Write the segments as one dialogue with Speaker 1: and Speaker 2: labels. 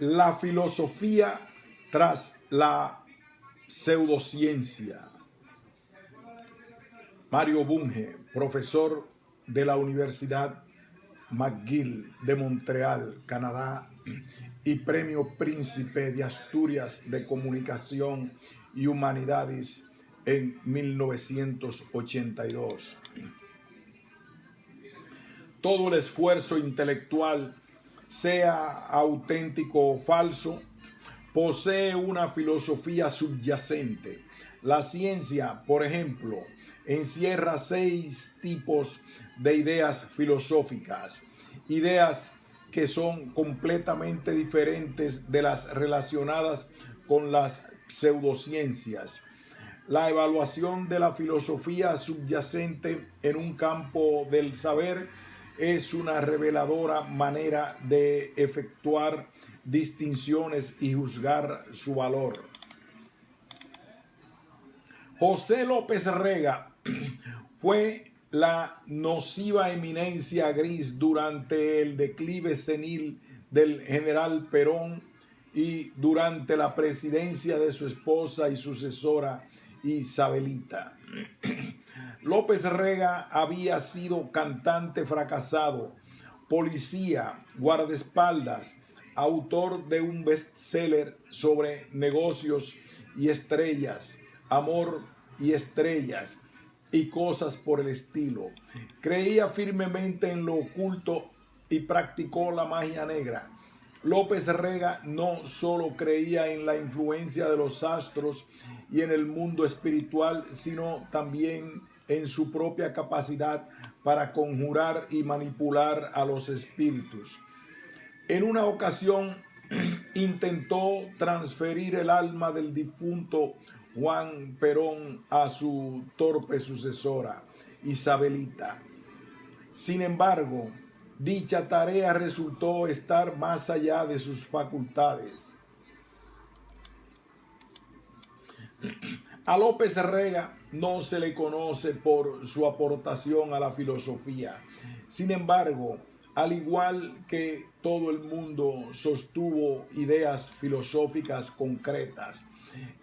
Speaker 1: La filosofía tras la pseudociencia. Mario Bunge, profesor de la Universidad McGill de Montreal, Canadá, y Premio Príncipe de Asturias de Comunicación y Humanidades en 1982. Todo el esfuerzo intelectual, sea auténtico o falso, posee una filosofía subyacente. La ciencia, por ejemplo, encierra 6 tipos de ideas filosóficas, ideas que son completamente diferentes de las relacionadas con las pseudociencias. La evaluación de la filosofía subyacente en un campo del saber es una reveladora manera de efectuar distinciones y juzgar su valor. José López Rega fue la nociva eminencia gris durante el declive senil del general Perón y durante la presidencia de su esposa y sucesora Isabelita. López Rega había sido cantante fracasado, policía, guardaespaldas, autor de un bestseller sobre negocios y estrellas, amor y estrellas y cosas por el estilo. Creía firmemente en lo oculto y practicó la magia negra. López Rega no solo creía en la influencia de los astros y en el mundo espiritual, sino también en su propia capacidad para conjurar y manipular a los espíritus. En una ocasión intentó transferir el alma del difunto Juan Perón a su torpe sucesora, Isabelita. Sin embargo, dicha tarea resultó estar más allá de sus facultades. A López Rega no se le conoce por su aportación a la filosofía. Sin embargo, al igual que todo el mundo, sostuvo ideas filosóficas concretas.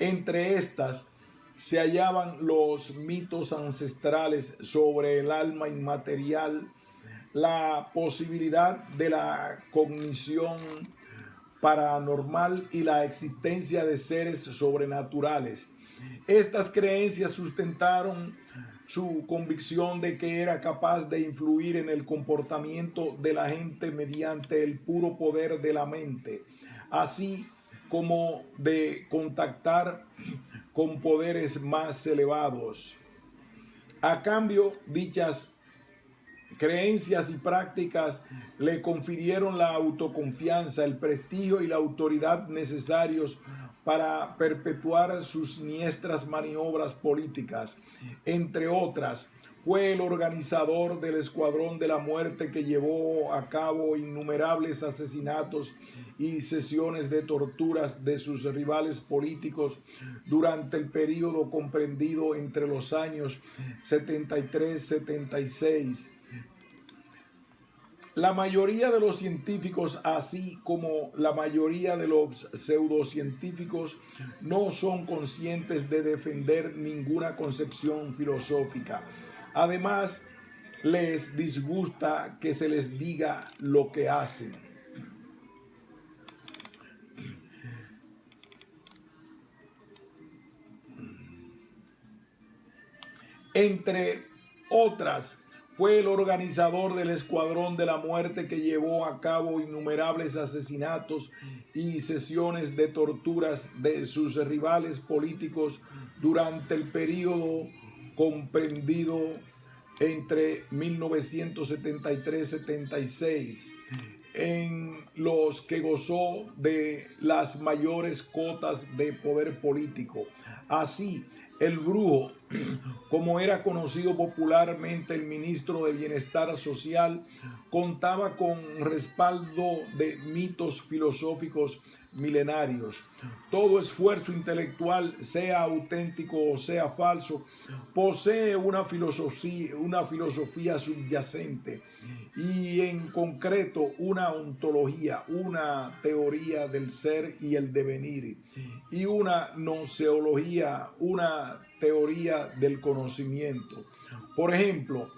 Speaker 1: Entre estas se hallaban los mitos ancestrales sobre el alma inmaterial, la posibilidad de la cognición paranormal y la existencia de seres sobrenaturales. Estas creencias sustentaron su convicción de que era capaz de influir en el comportamiento de la gente mediante el puro poder de la mente, así como de contactar con poderes más elevados. A cambio, dichas creencias y prácticas le confirieron la autoconfianza, el prestigio y la autoridad necesarios para perpetuar sus siniestras maniobras políticas. Entre otras, fue el organizador del Escuadrón de la Muerte que llevó a cabo innumerables asesinatos y sesiones de torturas de sus rivales políticos durante el período comprendido entre los años 73-76. La mayoría de los científicos, así como la mayoría de los pseudocientíficos, no son conscientes de defender ninguna concepción filosófica. Además, les disgusta que se les diga lo que hacen. Entre otras, fue el organizador del Escuadrón de la Muerte que llevó a cabo innumerables asesinatos y sesiones de torturas de sus rivales políticos durante el período comprendido entre 1973-76, en los que gozó de las mayores cotas de poder político. Así, el brujo, como era conocido popularmente el ministro de Bienestar Social, contaba con respaldo de mitos filosóficos milenarios. Todo esfuerzo intelectual, sea auténtico o sea falso, posee una filosofía subyacente, y en concreto una ontología, una teoría del ser y el devenir, y una gnoseología, una teoría del conocimiento. Por ejemplo,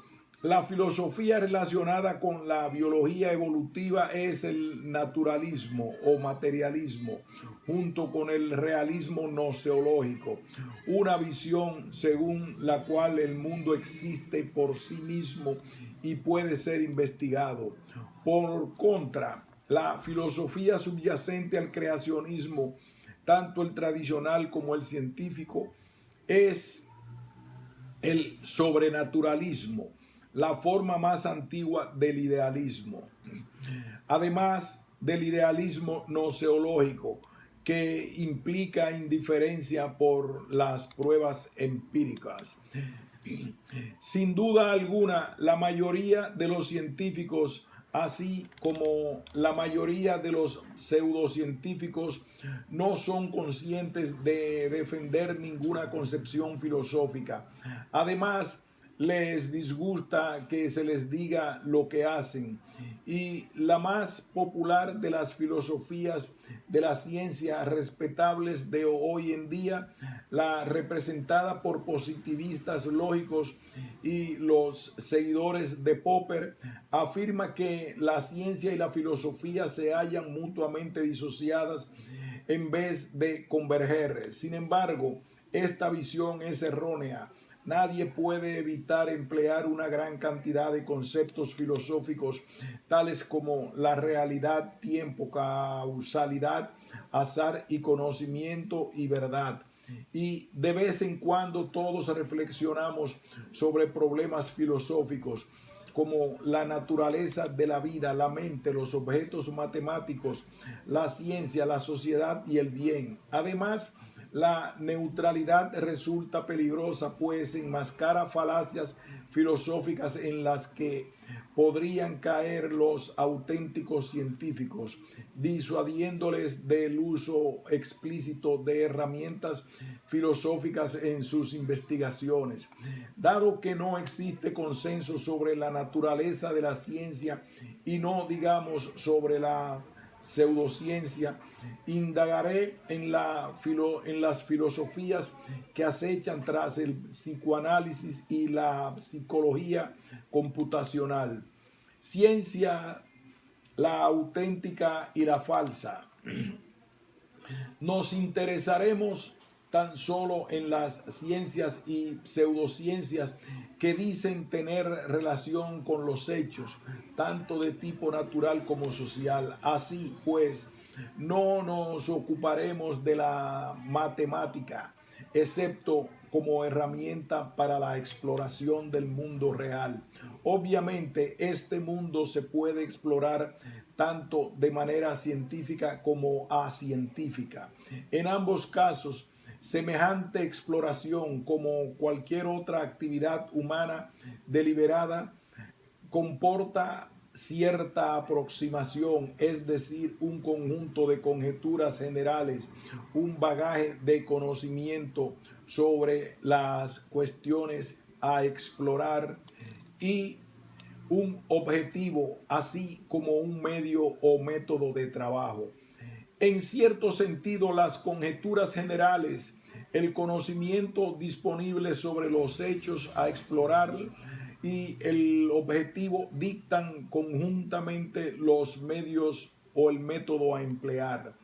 Speaker 1: la filosofía relacionada con la biología evolutiva es el naturalismo o materialismo, junto con el realismo gnoseológico, una visión según la cual el mundo existe por sí mismo y puede ser investigado. Por contra, la filosofía subyacente al creacionismo, tanto el tradicional como el científico, es el sobrenaturalismo, la forma más antigua del idealismo. Además del idealismo gnoseológico, que implica indiferencia por las pruebas empíricas. Sin duda alguna, la mayoría de los científicos, así como la mayoría de los pseudocientíficos, no son conscientes de defender ninguna concepción filosófica. Además, les disgusta que se les diga lo que hacen, y la más popular de las filosofías de la ciencia respetables de hoy en día, la representada por positivistas lógicos y los seguidores de Popper, afirma que la ciencia y la filosofía se hallan mutuamente disociadas en vez de converger. Sin embargo, esta visión es errónea. Nadie puede evitar emplear una gran cantidad de conceptos filosóficos tales como la realidad, tiempo, causalidad, azar y conocimiento y verdad. Y de vez en cuando todos reflexionamos sobre problemas filosóficos como la naturaleza de la vida, la mente, los objetos matemáticos, la ciencia, la sociedad y el bien. Además, la neutralidad resulta peligrosa, pues enmascara falacias filosóficas en las que podrían caer los auténticos científicos, disuadiéndoles del uso explícito de herramientas filosóficas en sus investigaciones. Dado que no existe consenso sobre la naturaleza de la ciencia y no digamos sobre la pseudociencia, indagaré en las filosofías que acechan tras el psicoanálisis y la psicología computacional. Ciencia, la auténtica y la falsa. Nos interesaremos tan solo en las ciencias y pseudociencias que dicen tener relación con los hechos, tanto de tipo natural como social. Así pues, no nos ocuparemos de la matemática, excepto como herramienta para la exploración del mundo real. Obviamente, este mundo se puede explorar tanto de manera científica como acientífica. En ambos casos, semejante exploración, como cualquier otra actividad humana deliberada, comporta cierta aproximación, es decir, un conjunto de conjeturas generales, un bagaje de conocimiento sobre las cuestiones a explorar y un objetivo, así como un medio o método de trabajo. En cierto sentido, las conjeturas generales, el conocimiento disponible sobre los hechos a explorar y el objetivo dictan conjuntamente los medios o el método a emplear.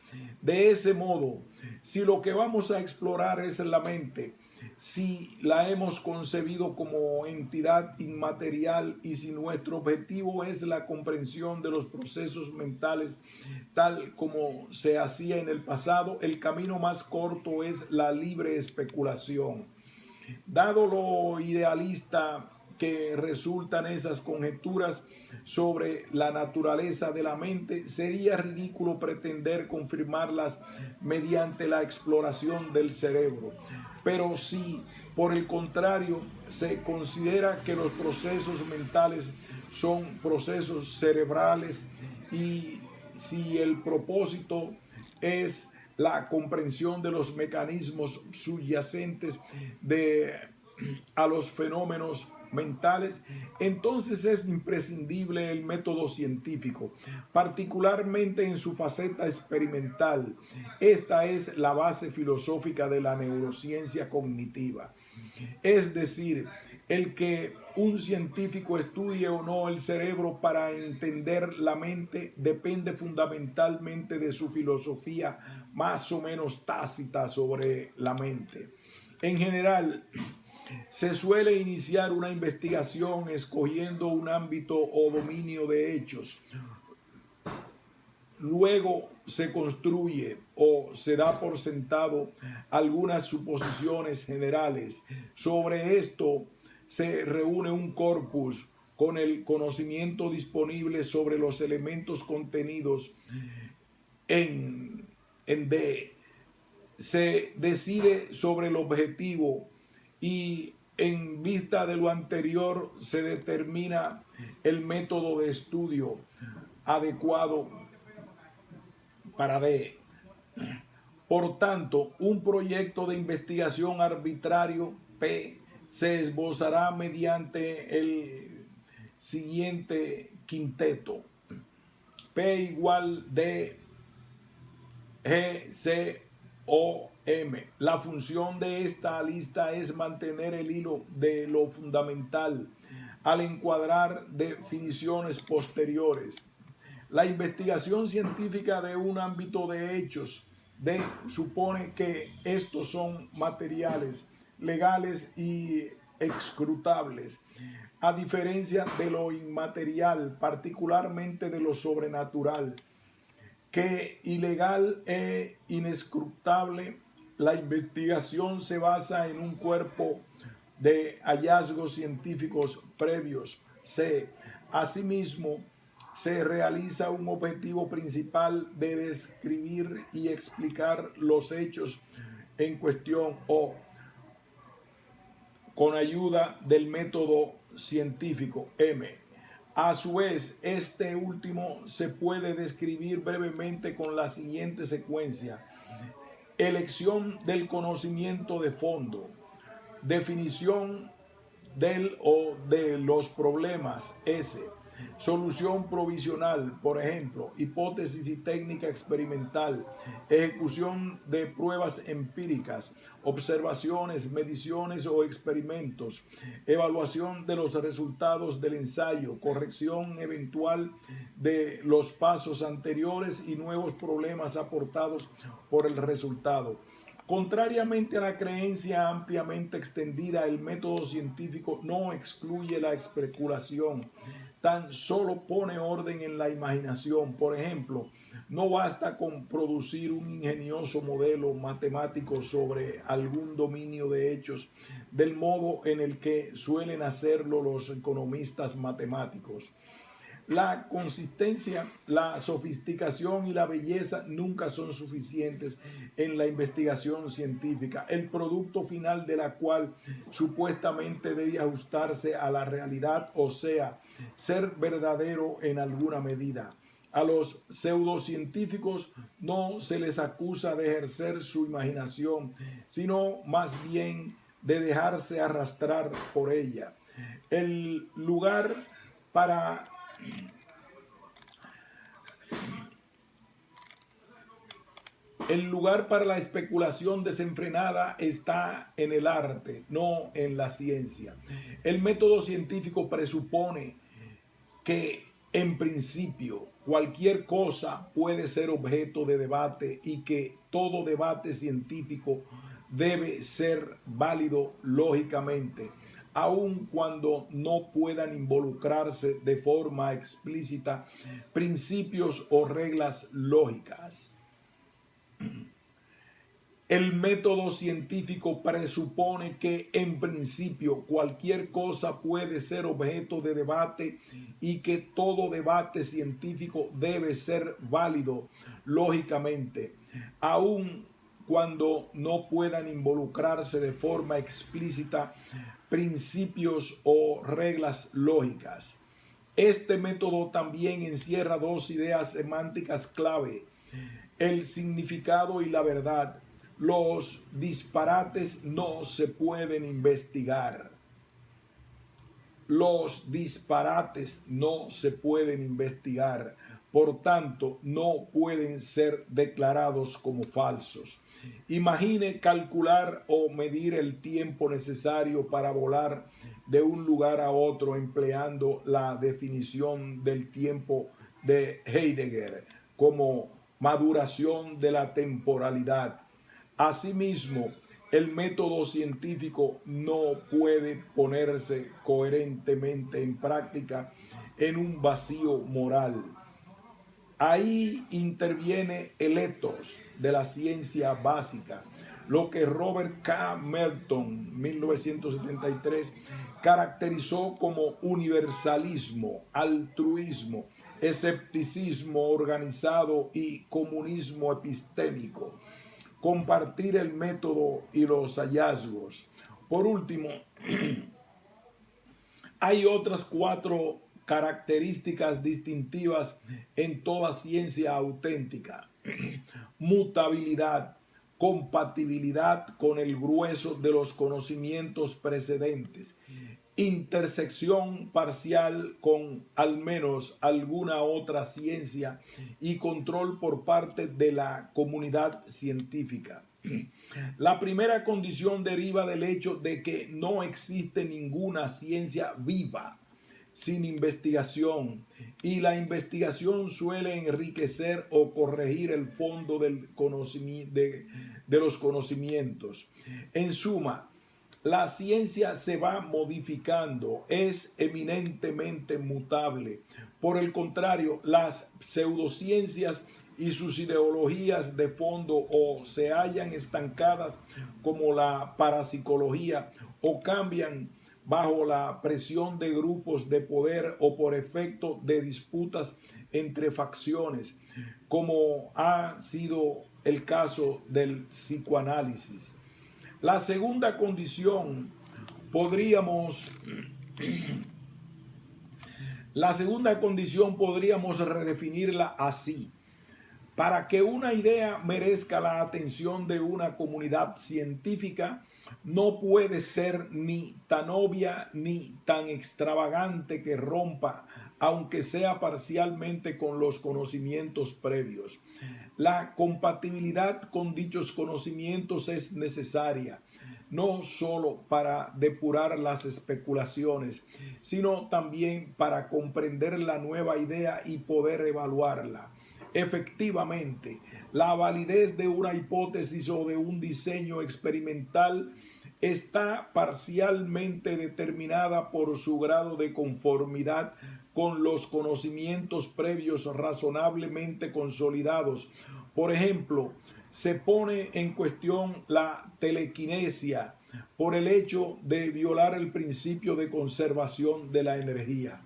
Speaker 1: De ese modo, si lo que vamos a explorar es la mente, si la hemos concebido como entidad inmaterial y si nuestro objetivo es la comprensión de los procesos mentales tal como se hacía en el pasado, el camino más corto es la libre especulación. Dado lo idealista que resultan esas conjeturas sobre la naturaleza de la mente, sería ridículo pretender confirmarlas mediante la exploración del cerebro. Pero si, por el contrario, se considera que los procesos mentales son procesos cerebrales y si el propósito es la comprensión de los mecanismos subyacentes a los fenómenos mentales, entonces es imprescindible el método científico, particularmente en su faceta experimental. Esta es la base filosófica de la neurociencia cognitiva. Es decir, el que un científico estudie o no el cerebro para entender la mente depende fundamentalmente de su filosofía más o menos tácita sobre la mente. En general, se suele iniciar una investigación escogiendo un ámbito o dominio de hechos. Luego se construye o se da por sentado algunas suposiciones generales. Sobre esto se reúne un corpus con el conocimiento disponible sobre los elementos contenidos en D. Se decide sobre el objetivo y en vista de lo anterior se determina el método de estudio adecuado para D. Por tanto, un proyecto de investigación arbitrario P se esbozará mediante el siguiente quinteto: P igual D, G, C, O, M. La función de esta lista es mantener el hilo de lo fundamental al encuadrar definiciones posteriores. La investigación científica de un ámbito de hechos supone que estos son materiales, legales y escrutables, a diferencia de lo inmaterial, particularmente de lo sobrenatural, que ilegal e inescrutable. La investigación se basa en un cuerpo de hallazgos científicos previos. C. Asimismo, se realiza un objetivo principal de describir y explicar los hechos en cuestión o con ayuda del método científico. M. A su vez, este último se puede describir brevemente con la siguiente secuencia: elección del conocimiento de fondo, definición del o de los problemas. S. Solución provisional, por ejemplo, hipótesis y técnica experimental, ejecución de pruebas empíricas, observaciones, mediciones o experimentos, evaluación de los resultados del ensayo, corrección eventual de los pasos anteriores y nuevos problemas aportados por el resultado. Contrariamente a la creencia ampliamente extendida, el método científico no excluye la especulación, tan solo pone orden en la imaginación. Por ejemplo, no basta con producir un ingenioso modelo matemático sobre algún dominio de hechos, del modo en el que suelen hacerlo los economistas matemáticos. La consistencia, la sofisticación y la belleza nunca son suficientes en la investigación científica, el producto final de la cual supuestamente debe ajustarse a la realidad, o sea, ser verdadero en alguna medida. A los pseudocientíficos no se les acusa de ejercer su imaginación, sino más bien de dejarse arrastrar por ella. El lugar para la especulación desenfrenada está en el arte, no en la ciencia. El método científico presupone que, en principio, cualquier cosa puede ser objeto de debate y que todo debate científico debe ser válido lógicamente, aun cuando no puedan involucrarse de forma explícita principios o reglas lógicas. El método científico presupone que, en principio, cualquier cosa puede ser objeto de debate y que todo debate científico debe ser válido lógicamente, aun cuando no puedan involucrarse de forma explícita principios o reglas lógicas. Este método también encierra dos ideas semánticas clave: el significado y la verdad. Los disparates no se pueden investigar. Los disparates no se pueden investigar, por tanto, no pueden ser declarados como falsos. Imagine calcular o medir el tiempo necesario para volar de un lugar a otro empleando la definición del tiempo de Heidegger como maduración de la temporalidad. Asimismo, el método científico no puede ponerse coherentemente en práctica en un vacío moral. Ahí interviene el ethos de la ciencia básica, lo que Robert K. Merton, 1973, caracterizó como universalismo, altruismo, escepticismo organizado y comunismo epistémico. Compartir el método y los hallazgos. Por último, hay otras 4 características distintivas en toda ciencia auténtica: mutabilidad, compatibilidad con el grueso de los conocimientos precedentes, intersección parcial con al menos alguna otra ciencia y control por parte de la comunidad científica. La primera condición deriva del hecho de que no existe ninguna ciencia viva sin investigación, y la investigación suele enriquecer o corregir el fondo del de los conocimientos. En suma, la ciencia se va modificando, es eminentemente mutable. Por el contrario, las pseudociencias y sus ideologías de fondo o se hallan estancadas como la parapsicología o cambian bajo la presión de grupos de poder o por efecto de disputas entre facciones, como ha sido el caso del psicoanálisis. La segunda condición podríamos redefinirla así. Para que una idea merezca la atención de una comunidad científica, no puede ser ni tan obvia ni tan extravagante que rompa, aunque sea parcialmente, con los conocimientos previos. La compatibilidad con dichos conocimientos es necesaria, no solo para depurar las especulaciones, sino también para comprender la nueva idea y poder evaluarla. Efectivamente, la validez de una hipótesis o de un diseño experimental está parcialmente determinada por su grado de conformidad con los conocimientos previos razonablemente consolidados. Por ejemplo, se pone en cuestión la telequinesia por el hecho de violar el principio de conservación de la energía.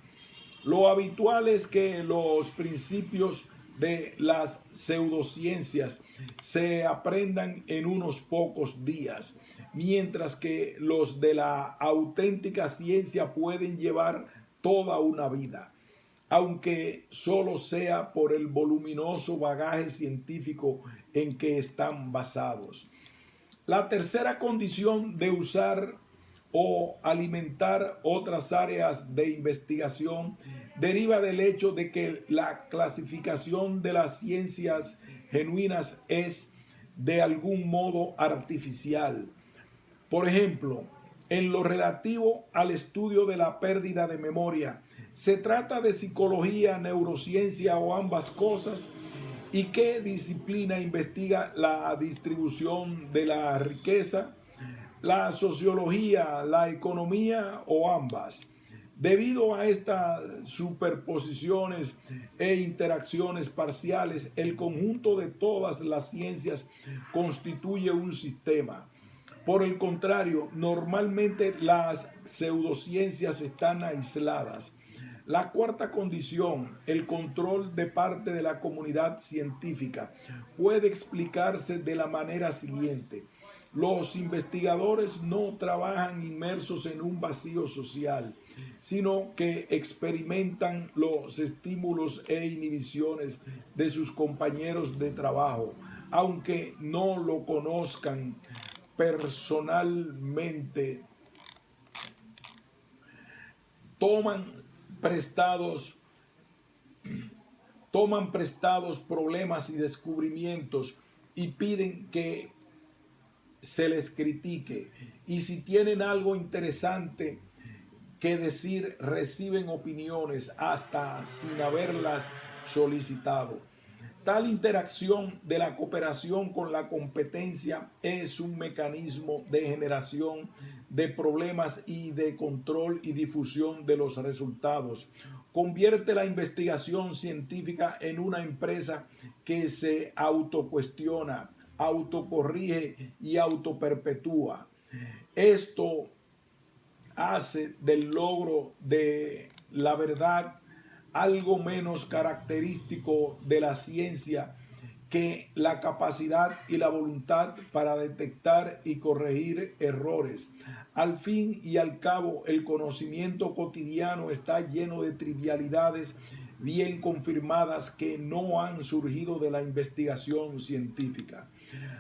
Speaker 1: Lo habitual es que los principios de las pseudociencias se aprendan en unos pocos días, mientras que los de la auténtica ciencia pueden llevar toda una vida, aunque solo sea por el voluminoso bagaje científico en que están basados. La tercera condición de usar o alimentar otras áreas de investigación deriva del hecho de que la clasificación de las ciencias genuinas es de algún modo artificial. Por ejemplo, en lo relativo al estudio de la pérdida de memoria, ¿se trata de psicología, neurociencia o ambas cosas? ¿Y qué disciplina investiga la distribución de la riqueza? ¿La sociología, la economía o ambas? Debido a estas superposiciones e interacciones parciales, el conjunto de todas las ciencias constituye un sistema. Por el contrario, normalmente las pseudociencias están aisladas. La cuarta condición, el control de parte de la comunidad científica, puede explicarse de la manera siguiente. Los investigadores no trabajan inmersos en un vacío social, sino que experimentan los estímulos e inhibiciones de sus compañeros de trabajo, aunque no lo conozcan personalmente. toman prestados problemas y descubrimientos y piden que se les critique. Y si tienen algo interesante que decir, reciben opiniones hasta sin haberlas solicitado. Tal interacción de la cooperación con la competencia es un mecanismo de generación de problemas y de control y difusión de los resultados. Convierte la investigación científica en una empresa que se autocuestiona, autocorrige y autoperpetúa. Esto hace del logro de la verdad algo menos característico de la ciencia que la capacidad y la voluntad para detectar y corregir errores. Al fin y al cabo, el conocimiento cotidiano está lleno de trivialidades bien confirmadas que no han surgido de la investigación científica.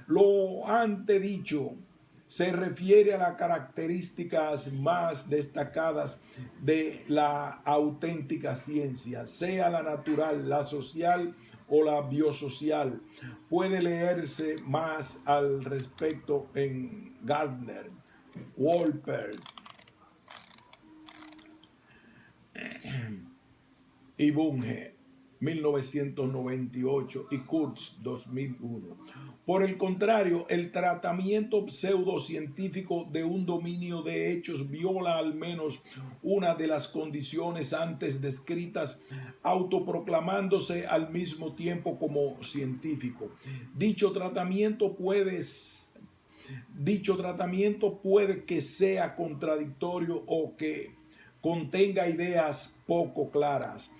Speaker 1: Lo antedicho se refiere a las características más destacadas de la auténtica ciencia, sea la natural, la social o la biosocial. Puede leerse más al respecto en Gardner, Wolper y Bunge, 1998, y Kurtz, 2001. Por el contrario, el tratamiento pseudocientífico de un dominio de hechos viola al menos una de las condiciones antes descritas, autoproclamándose al mismo tiempo como científico. Dicho tratamiento puede que sea contradictorio o que contenga ideas poco claras.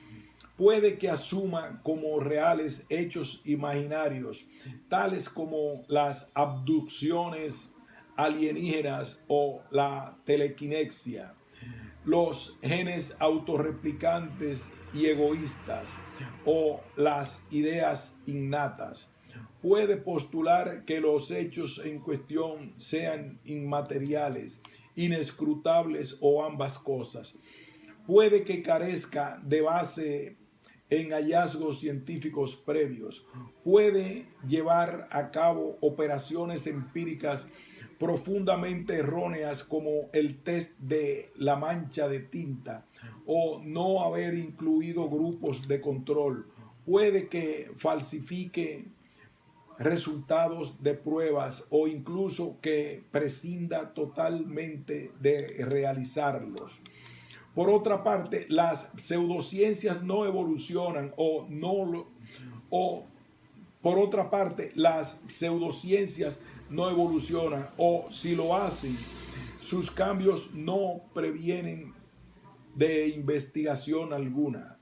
Speaker 1: Puede que asuma como reales hechos imaginarios, tales como las abducciones alienígenas o la telequinesia, los genes autorreplicantes y egoístas o las ideas innatas. Puede postular que los hechos en cuestión sean inmateriales, inescrutables o ambas cosas. Puede que carezca de base en hallazgos científicos previos. Puede llevar a cabo operaciones empíricas profundamente erróneas como el test de la mancha de tinta o no haber incluido grupos de control. Puede que falsifique resultados de pruebas o incluso que prescinda totalmente de realizarlos. Por otra parte, las pseudociencias no evolucionan por otra parte, las pseudociencias no evolucionan o si lo hacen, sus cambios no previenen de investigación alguna.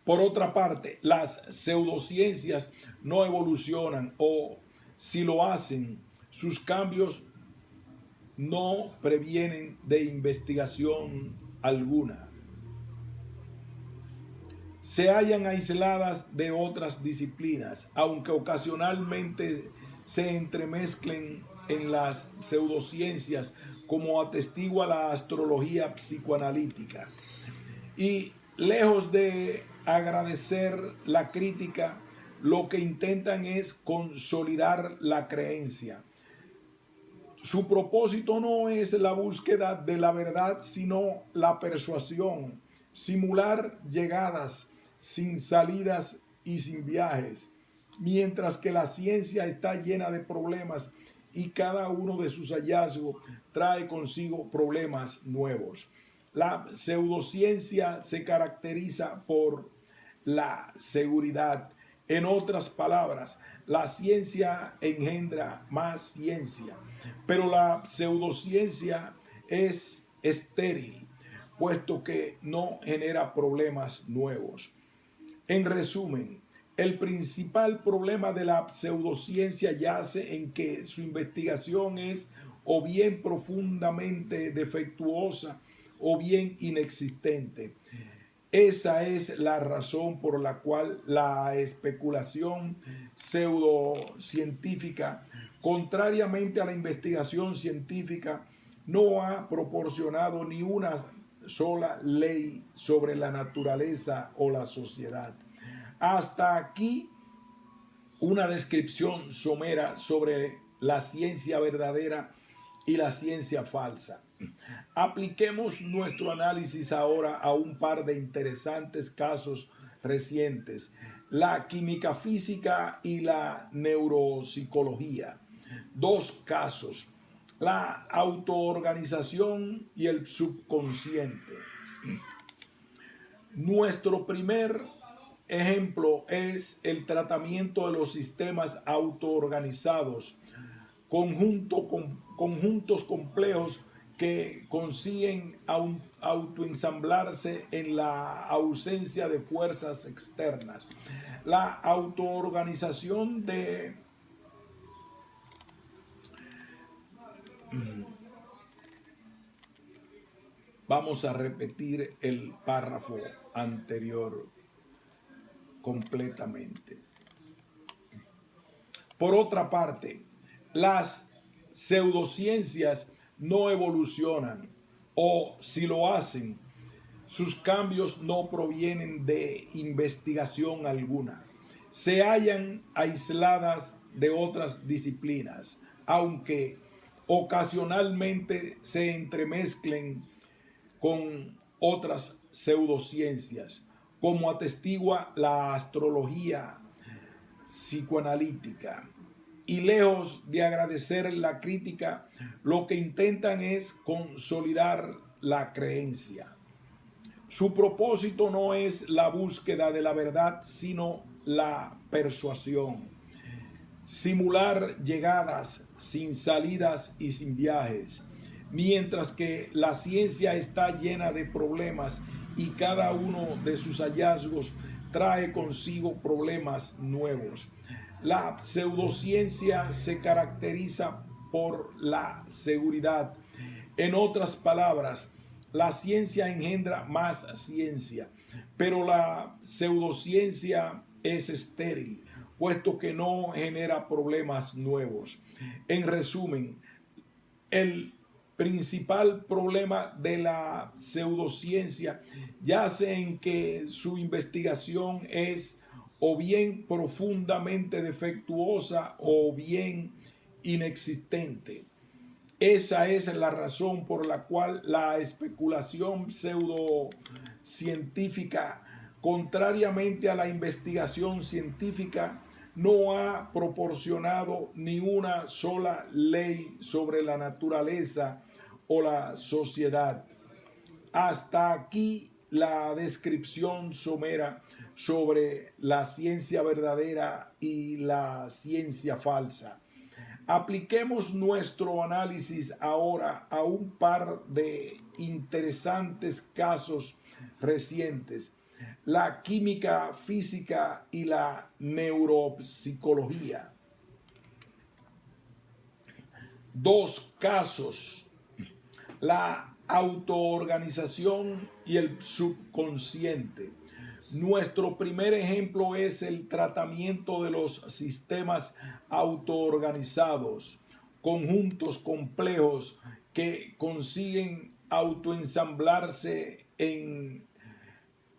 Speaker 1: Por otra parte, las pseudociencias no evolucionan o si lo hacen, sus cambios no previenen de investigación alguna. Se hallan aisladas de otras disciplinas, aunque ocasionalmente se entremezclen en las pseudociencias, como atestigua la astrología psicoanalítica. Y lejos de agradecer la crítica, lo que intentan es consolidar la creencia. Su propósito no es la búsqueda de la verdad, sino la persuasión, simular llegadas sin salidas y sin viajes, mientras que la ciencia está llena de problemas y cada uno de sus hallazgos trae consigo problemas nuevos. La pseudociencia se caracteriza por la seguridad. En otras palabras, la ciencia engendra más ciencia, pero la pseudociencia es estéril, puesto que no genera problemas nuevos. En resumen, el principal problema de la pseudociencia yace en que su investigación es o bien profundamente defectuosa o bien inexistente. Esa es la razón por la cual la especulación pseudocientífica, contrariamente a la investigación científica, no ha proporcionado ni una sola ley sobre la naturaleza o la sociedad. Hasta aquí una descripción somera sobre la ciencia verdadera y la ciencia falsa. Apliquemos nuestro análisis ahora a un par de interesantes casos recientes: la química física y la neuropsicología. Dos casos: la autoorganización y el subconsciente. Nuestro primer ejemplo es el tratamiento de los sistemas autoorganizados, conjuntos complejos que consiguen autoensamblarse en la ausencia de fuerzas externas. La autoorganización de Vamos a repetir el párrafo anterior completamente. Por otra parte, las pseudociencias no evolucionan, o si lo hacen, sus cambios no provienen de investigación alguna. Se hallan aisladas de otras disciplinas, aunque ocasionalmente se entremezclen con otras pseudociencias, como atestigua la astrología psicoanalítica. Y lejos de agradecer la crítica, lo que intentan es consolidar la creencia. Su propósito no es la búsqueda de la verdad, sino la persuasión. Simular llegadas sin salidas y sin viajes, mientras que la ciencia está llena de problemas y cada uno de sus hallazgos trae consigo problemas nuevos. La pseudociencia se caracteriza por la seguridad. En otras palabras, la ciencia engendra más ciencia, pero la pseudociencia es estéril, puesto que no genera problemas nuevos. En resumen, el principal problema de la pseudociencia yace en que su investigación es o bien profundamente defectuosa o bien inexistente. Esa es la razón por la cual la especulación pseudocientífica, contrariamente a la investigación científica, no ha proporcionado ni una sola ley sobre la naturaleza o la sociedad. Hasta aquí la descripción somera sobre la ciencia verdadera y la ciencia falsa. Apliquemos nuestro análisis ahora a un par de interesantes casos recientes: la química física y la neuropsicología. Dos casos: la autoorganización y el subconsciente. Nuestro primer ejemplo es el tratamiento de los sistemas autoorganizados, conjuntos complejos que consiguen autoensamblarse en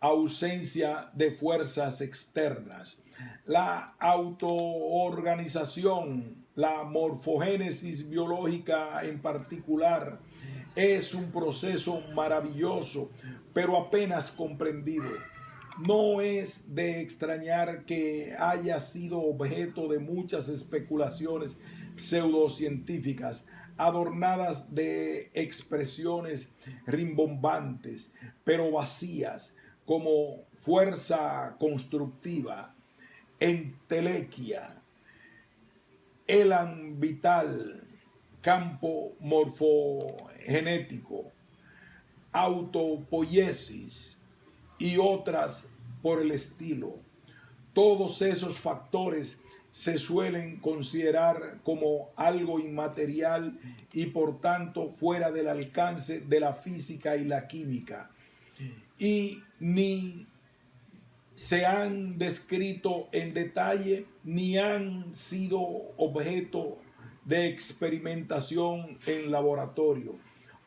Speaker 1: ausencia de fuerzas externas. La autoorganización, la morfogénesis biológica en particular, es un proceso maravilloso, pero apenas comprendido. No es de extrañar que haya sido objeto de muchas especulaciones pseudocientíficas, adornadas de expresiones rimbombantes, pero vacías, como fuerza constructiva, entelequia, elan vital, campo morfogenético, autopoiesis y otras por el estilo. Todos esos factores se suelen considerar como algo inmaterial y por tanto fuera del alcance de la física y la química, y ni se han descrito en detalle ni han sido objeto de experimentación en laboratorio.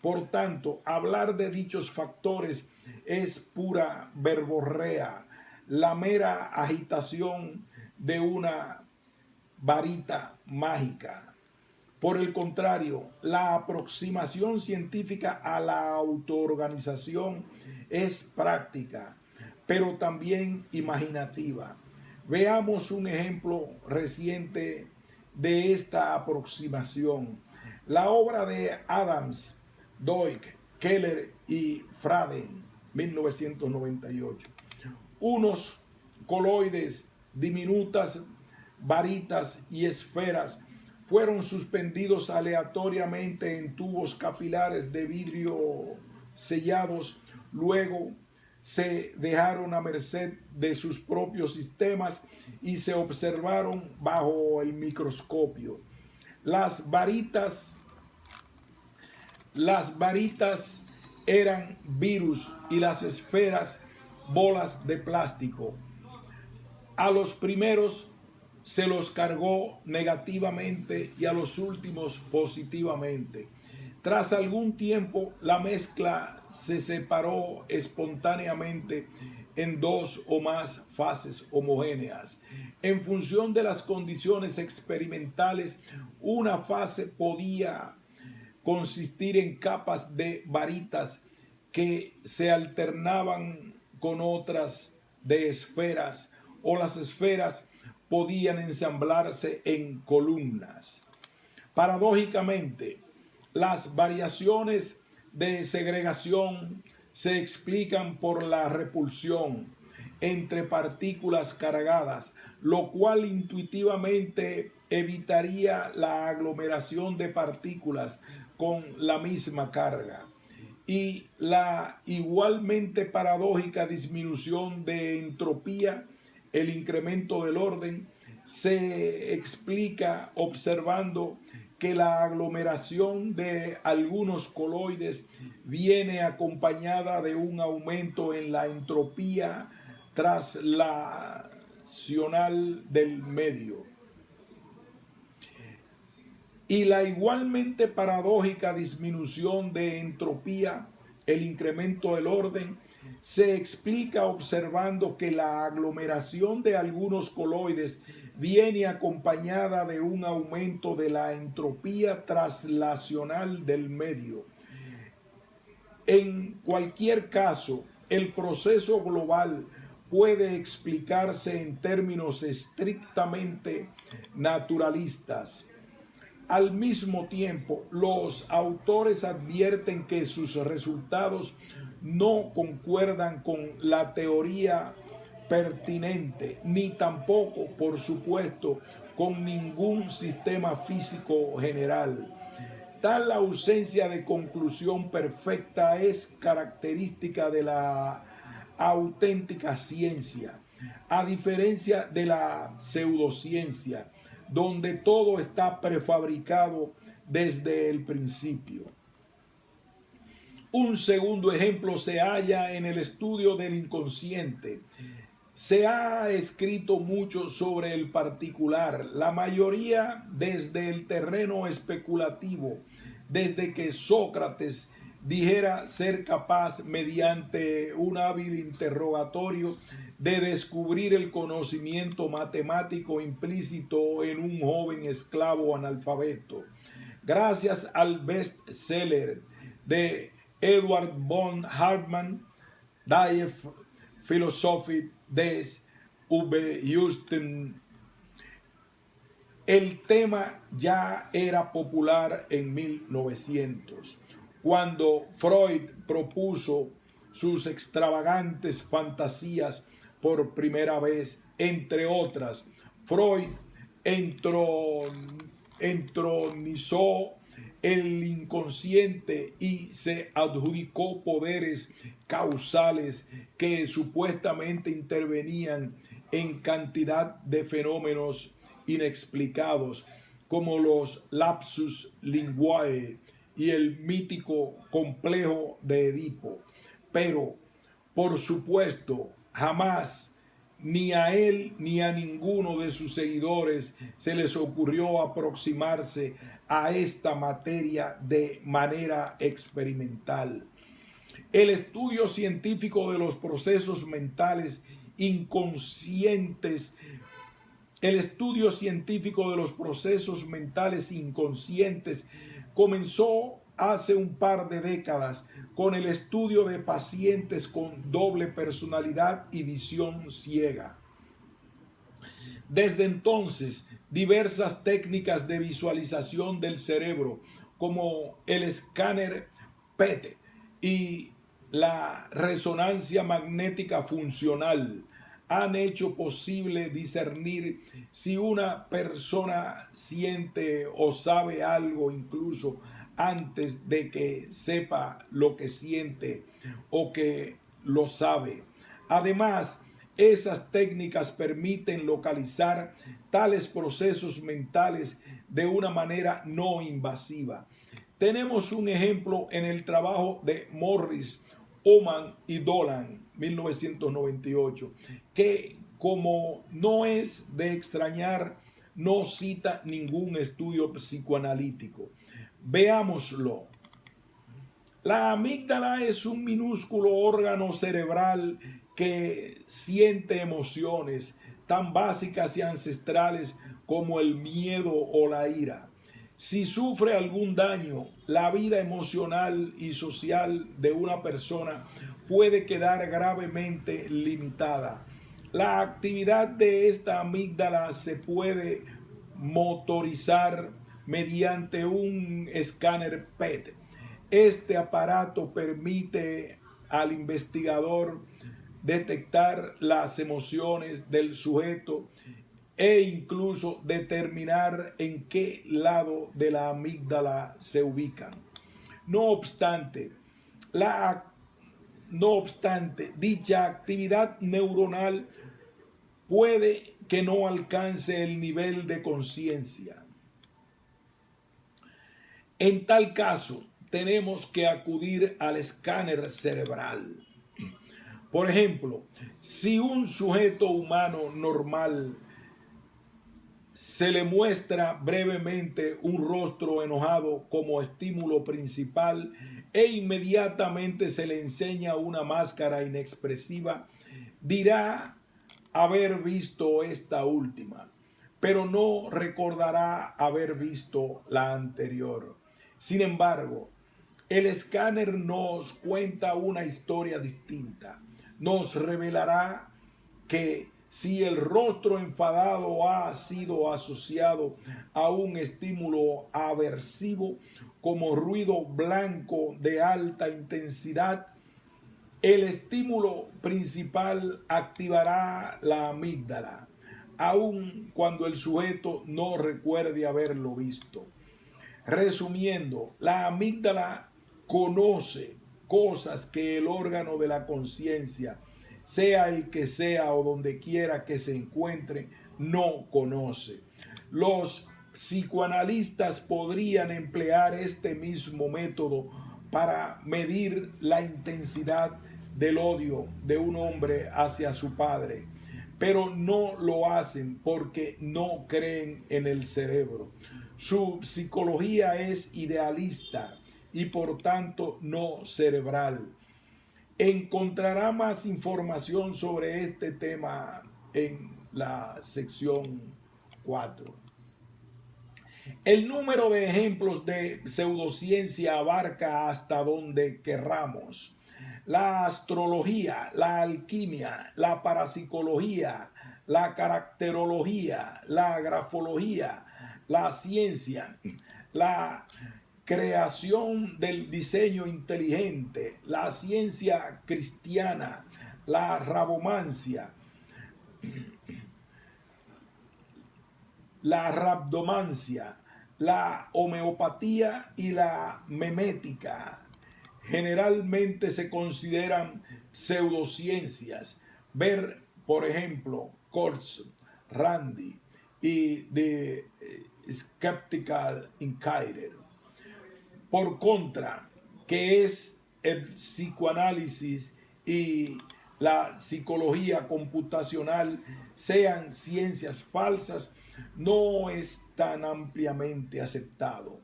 Speaker 1: Por tanto, hablar de dichos factores es pura verborrea, la mera agitación de una varita mágica. Por el contrario, la aproximación científica a la autoorganización es práctica, pero también imaginativa. Veamos un ejemplo reciente de esta aproximación. La obra de Adams, Doig, Keller y Fraden, 1998. Unos coloides, diminutas varitas y esferas fueron suspendidos aleatoriamente en tubos capilares de vidrio sellados, luego se dejaron a merced de sus propios sistemas y se observaron bajo el microscopio. Las varitas eran virus y las esferas bolas de plástico. A los primeros se los cargó negativamente y a los últimos positivamente. Tras algún tiempo, la mezcla se separó espontáneamente en dos o más fases homogéneas. En función de las condiciones experimentales, una fase podía consistir en capas de varitas que se alternaban con otras de esferas, o las esferas podían ensamblarse en columnas. Paradójicamente, las variaciones de segregación se explican por la repulsión entre partículas cargadas, lo cual intuitivamente evitaría la aglomeración de partículas con la misma carga. Y la igualmente paradójica disminución de entropía, el incremento del orden, se explica observando que la aglomeración de algunos coloides viene acompañada de un aumento en la entropía translacional del medio. Y la igualmente paradójica disminución de entropía, el incremento del orden, se explica observando que la aglomeración de algunos coloides viene acompañada de un aumento de la entropía translacional del medio. En cualquier caso, el proceso global puede explicarse en términos estrictamente naturalistas. Al mismo tiempo, los autores advierten que sus resultados no concuerdan con la teoría pertinente, ni tampoco, por supuesto, con ningún sistema físico general. Tal ausencia de conclusión perfecta es característica de la auténtica ciencia, a diferencia de la pseudociencia, donde todo está prefabricado desde el principio. Un segundo ejemplo se halla en el estudio del inconsciente. Se ha escrito mucho sobre el particular, la mayoría desde el terreno especulativo, desde que Sócrates dijera ser capaz, mediante un hábil interrogatorio, de descubrir el conocimiento matemático implícito en un joven esclavo analfabeto. Gracias al bestseller de Edward von Hartmann, Die Philosophie des Überbewussten, el tema ya era popular en 1900, cuando Freud propuso sus extravagantes fantasías por primera vez. Entre otras, Freud entronizó el inconsciente y se adjudicó poderes causales que supuestamente intervenían en cantidad de fenómenos inexplicados, como los lapsus linguae y el mítico complejo de Edipo. Pero, por supuesto, jamás ni a él ni a ninguno de sus seguidores se les ocurrió aproximarse a esta materia de manera experimental. El estudio científico de los procesos mentales inconscientes, el estudio científico de los procesos mentales inconscientes comenzó hace un par de décadas con el estudio de pacientes con doble personalidad y visión ciega. Desde entonces, diversas técnicas de visualización del cerebro, como el escáner PET y la resonancia magnética funcional, han hecho posible discernir si una persona siente o sabe algo incluso antes de que sepa lo que siente o que lo sabe. Además, esas técnicas permiten localizar tales procesos mentales de una manera no invasiva. Tenemos un ejemplo en el trabajo de Morris, Oman y Dolan, 1998, que, como no es de extrañar, no cita ningún estudio psicoanalítico. Veámoslo. La amígdala es un minúsculo órgano cerebral que siente emociones tan básicas y ancestrales como el miedo o la ira. Si sufre algún daño, la vida emocional y social de una persona puede quedar gravemente limitada. La actividad de esta amígdala se puede motorizar mediante un escáner PET. Este aparato permite al investigador detectar las emociones del sujeto e incluso determinar en qué lado de la amígdala se ubican. No obstante, la, dicha actividad neuronal puede que no alcance el nivel de conciencia. En tal caso, tenemos que acudir al escáner cerebral. Por ejemplo, si un sujeto humano normal se le muestra brevemente un rostro enojado como estímulo principal e inmediatamente se le enseña una máscara inexpresiva, dirá haber visto esta última, pero no recordará haber visto la anterior. Sin embargo, el escáner nos cuenta una historia distinta. Nos revelará que si el rostro enfadado ha sido asociado a un estímulo aversivo como ruido blanco de alta intensidad, el estímulo principal activará la amígdala, aun cuando el sujeto no recuerde haberlo visto. Resumiendo, la amígdala conoce cosas que el órgano de la conciencia, sea el que sea o donde quiera que se encuentre, no conoce. Los psicoanalistas podrían emplear este mismo método para medir la intensidad del odio de un hombre hacia su padre, pero no lo hacen porque no creen en el cerebro. Su psicología es idealista y por tanto no cerebral. Encontrará más información sobre este tema en la sección 4. El número de ejemplos de pseudociencia abarca hasta donde querramos. La astrología, la alquimia, la parapsicología, la caracterología, la grafología, la ciencia, la creación del diseño inteligente, la ciencia cristiana, la rabomancia, la rabdomancia, la homeopatía y la memética generalmente se consideran pseudociencias. Ver, por ejemplo, Kurtz, Randy y The Skeptical Inquirer. Por contra, que es el psicoanálisis y la psicología computacional sean ciencias falsas no es tan ampliamente aceptado.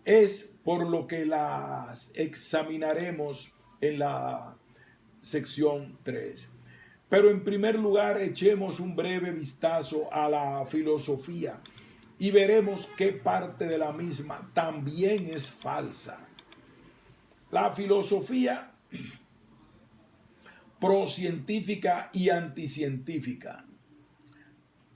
Speaker 1: Es por lo que las examinaremos en la sección 3. Pero en primer lugar, echemos un breve vistazo a la filosofía y veremos qué parte de la misma también es falsa. La filosofía procientífica y anticientífica.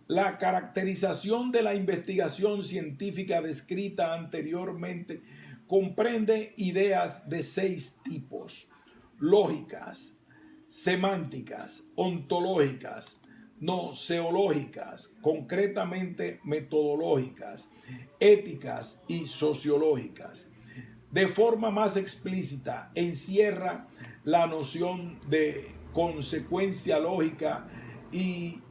Speaker 1: La caracterización de la investigación científica descrita anteriormente comprende ideas de 6 tipos: lógicas, semánticas, ontológicas, noseológicas, concretamente metodológicas, éticas y sociológicas. De forma más explícita, encierra la noción de consecuencia lógica y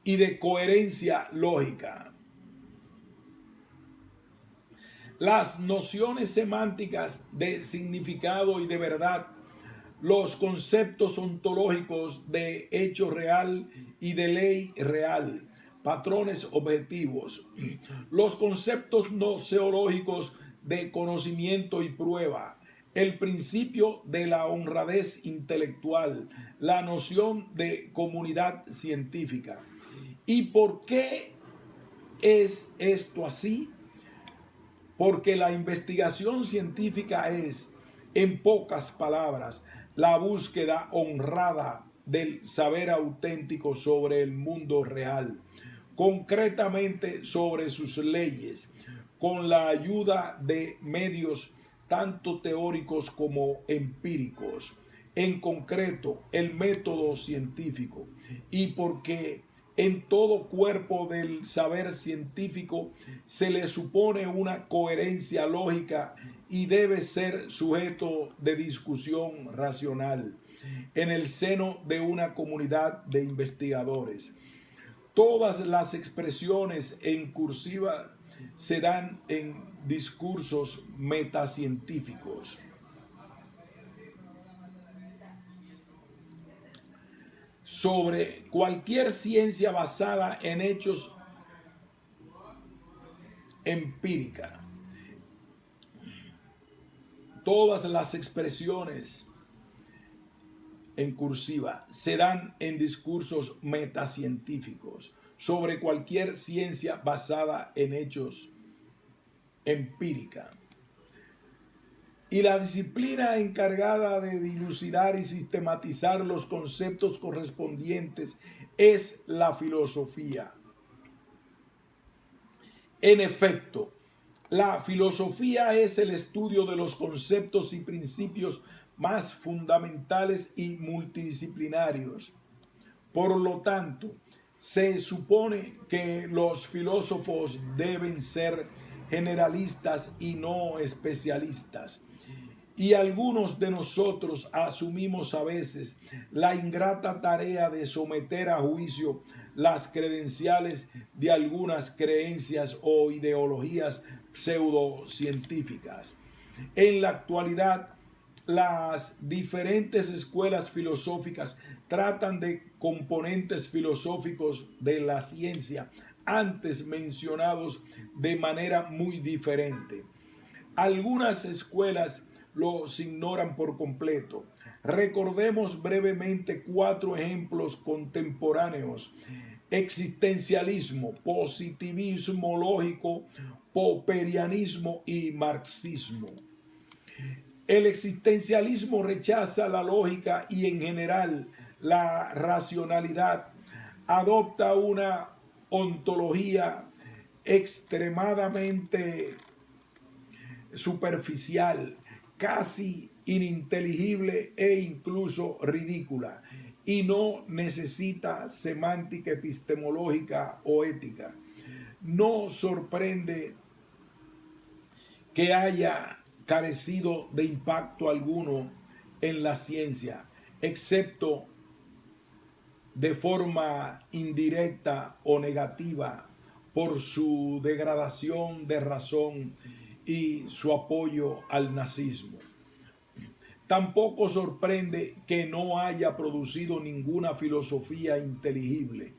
Speaker 1: de coherencia lógica. Las nociones semánticas de significado y de verdad, los conceptos ontológicos de hecho real y de ley real, patrones objetivos, los conceptos noseológicos de conocimiento y prueba, el principio de la honradez intelectual, la noción de comunidad científica. ¿Y por qué es esto así? Porque la investigación científica es, en pocas palabras, la búsqueda honrada del saber auténtico sobre el mundo real, concretamente sobre sus leyes, con la ayuda de medios tanto teóricos como empíricos, en concreto el método científico, y porque en todo cuerpo del saber científico se le supone una coherencia lógica y debe ser sujeto de discusión racional en el seno de una comunidad de investigadores. Todas las expresiones en cursiva se dan en discursos metacientíficos. Sobre cualquier ciencia basada en hechos empírica. Todas las expresiones en cursiva se dan en discursos metacientíficos sobre cualquier ciencia basada en hechos empírica. Y la disciplina encargada de dilucidar y sistematizar los conceptos correspondientes es la filosofía. En efecto, la filosofía es el estudio de los conceptos y principios más fundamentales y multidisciplinarios. Por lo tanto, se supone que los filósofos deben ser generalistas y no especialistas. Y algunos de nosotros asumimos a veces la ingrata tarea de someter a juicio las credenciales de algunas creencias o ideologías pseudocientíficas. En la actualidad, las diferentes escuelas filosóficas tratan de componentes filosóficos de la ciencia antes mencionados de manera muy diferente. Algunas escuelas los ignoran por completo. Recordemos brevemente 4 ejemplos contemporáneos: existencialismo, positivismo lógico, popperianismo y marxismo. El existencialismo rechaza la lógica y en general la racionalidad. Adopta una ontología extremadamente superficial, casi ininteligible e incluso ridícula, y no necesita semántica epistemológica o ética. No sorprende que haya carecido de impacto alguno en la ciencia, excepto de forma indirecta o negativa por su degradación de razón y su apoyo al nazismo. Tampoco sorprende que no haya producido ninguna filosofía inteligible